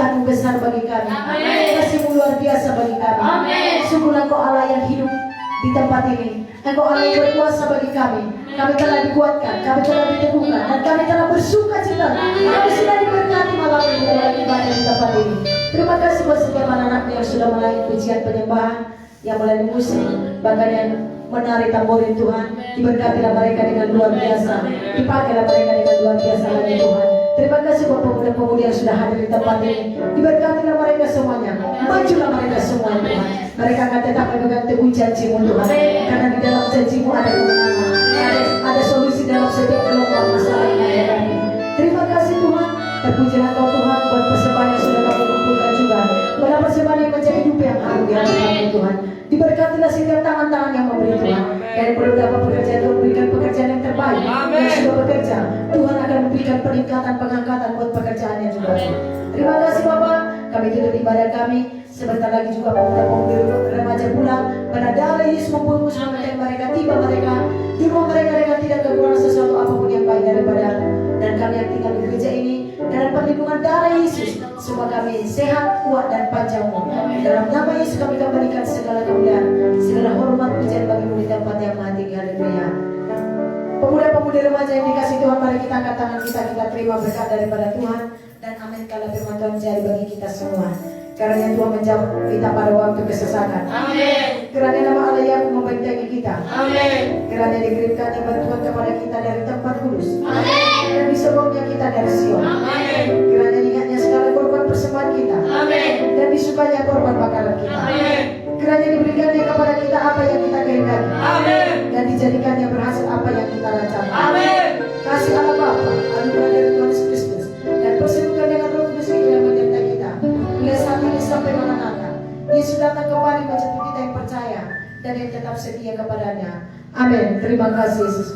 Kasih-Mu besar bagi kami. Kasih-Mu luar biasa bagi kami. Sungguh Engkau Allah yang hidup di tempat ini. Engkau Allah yang berkuasa bagi kami. Kami telah dikuatkan, kami telah diteguhkan, dan kami telah bersuka cita. Kami sudah diberkati malam ini oleh ibadah di tempat ini. Terima kasih buat setiap anak-anak yang sudah melayani pujian penyembahan, yang melayani musik, bahkan yang menari tamborin Tuhan. Diberkatilah mereka dengan luar biasa. Dipakailah mereka dengan luar biasa lagi Tuhan. Terima kasih buat pemuda-pemudi yang sudah hadir di tempat ini. Diberkatilah mereka semuanya. Majulah mereka semua Tuhan. Mereka akan tetap memegang teguh janji-Mu Tuhan. Karena di dalam janji-Mu ada kemenangan. Ada solusi dalam setiap gelombang masalah yang ada kami. Terima kasih Tuhan. Terpujilah Engkau Tuhan buat persembahan yang sudah kami kumpulkan juga. Pada persembahan yang menjadi hidup yang harum di hati kami Tuhan. Diberkatilah setiap tangan-tangan yang memberi Tuhan. Dan beberapa pekerjaan Tuhan berikan pekerjaan yang terbaik. Yang sudah bekerja, Tuhan akan memberikan peningkatan pengangkatan buat pekerjaannya juga. Terima kasih Bapak. Kami tutup ibadah kami. Sebentar lagi juga pemuda-pemudi remaja pulang. Pada dalih Yesus membungkus memegang mereka, tiba mereka di rumah mereka dengan tidak kekurangan sesuatu apapun yang baik daripada. Dan kami yang tinggal di gereja ini dalam perlindungan darah Yesus, semua kami sehat, kuat dan panjang umur. Dalam nama Yesus kami kembalikan segala kemuliaan, segala hormat pujian bagi-Mu di tempat yang maha tinggi. Haleluya. Pemuda-pemudi remaja yang dikasih Tuhan, mari kita angkat tangan kita terima berkat daripada Tuhan. Dan amin kalau firman Tuhan menjadi bagi kita semua. Karena Tuhan menjawab kita pada waktu kesesakan. Amin. Kiranya nama Allah Yakub membentengi kita. Amin. Kiranya dikirimkannya bantuan kepada kita dari tempat kudus. Amin. Dan disorongnya kita dari Sion. Amin. Kiranya diingatnya segala korban persembahan kita. Amin. Dan disukanya korban bakaran kita. Amin. Kiranya diberikannya kepada kita apa yang kita kehendaki. Amin. Dan dijadikannya berhasil apa yang kita rancang. Amin. Kasih Allah Bapa, anugerah dari Tuhan Yesus Kristus, dan persekutuan dengan Roh Kudus yang menyertai kita. Mulai saat ini sampai mana-mana. Yesus datang kembali menjemput kita yang percaya dan yang tetap setia kepadanya. Amin. Terima kasih Yesus.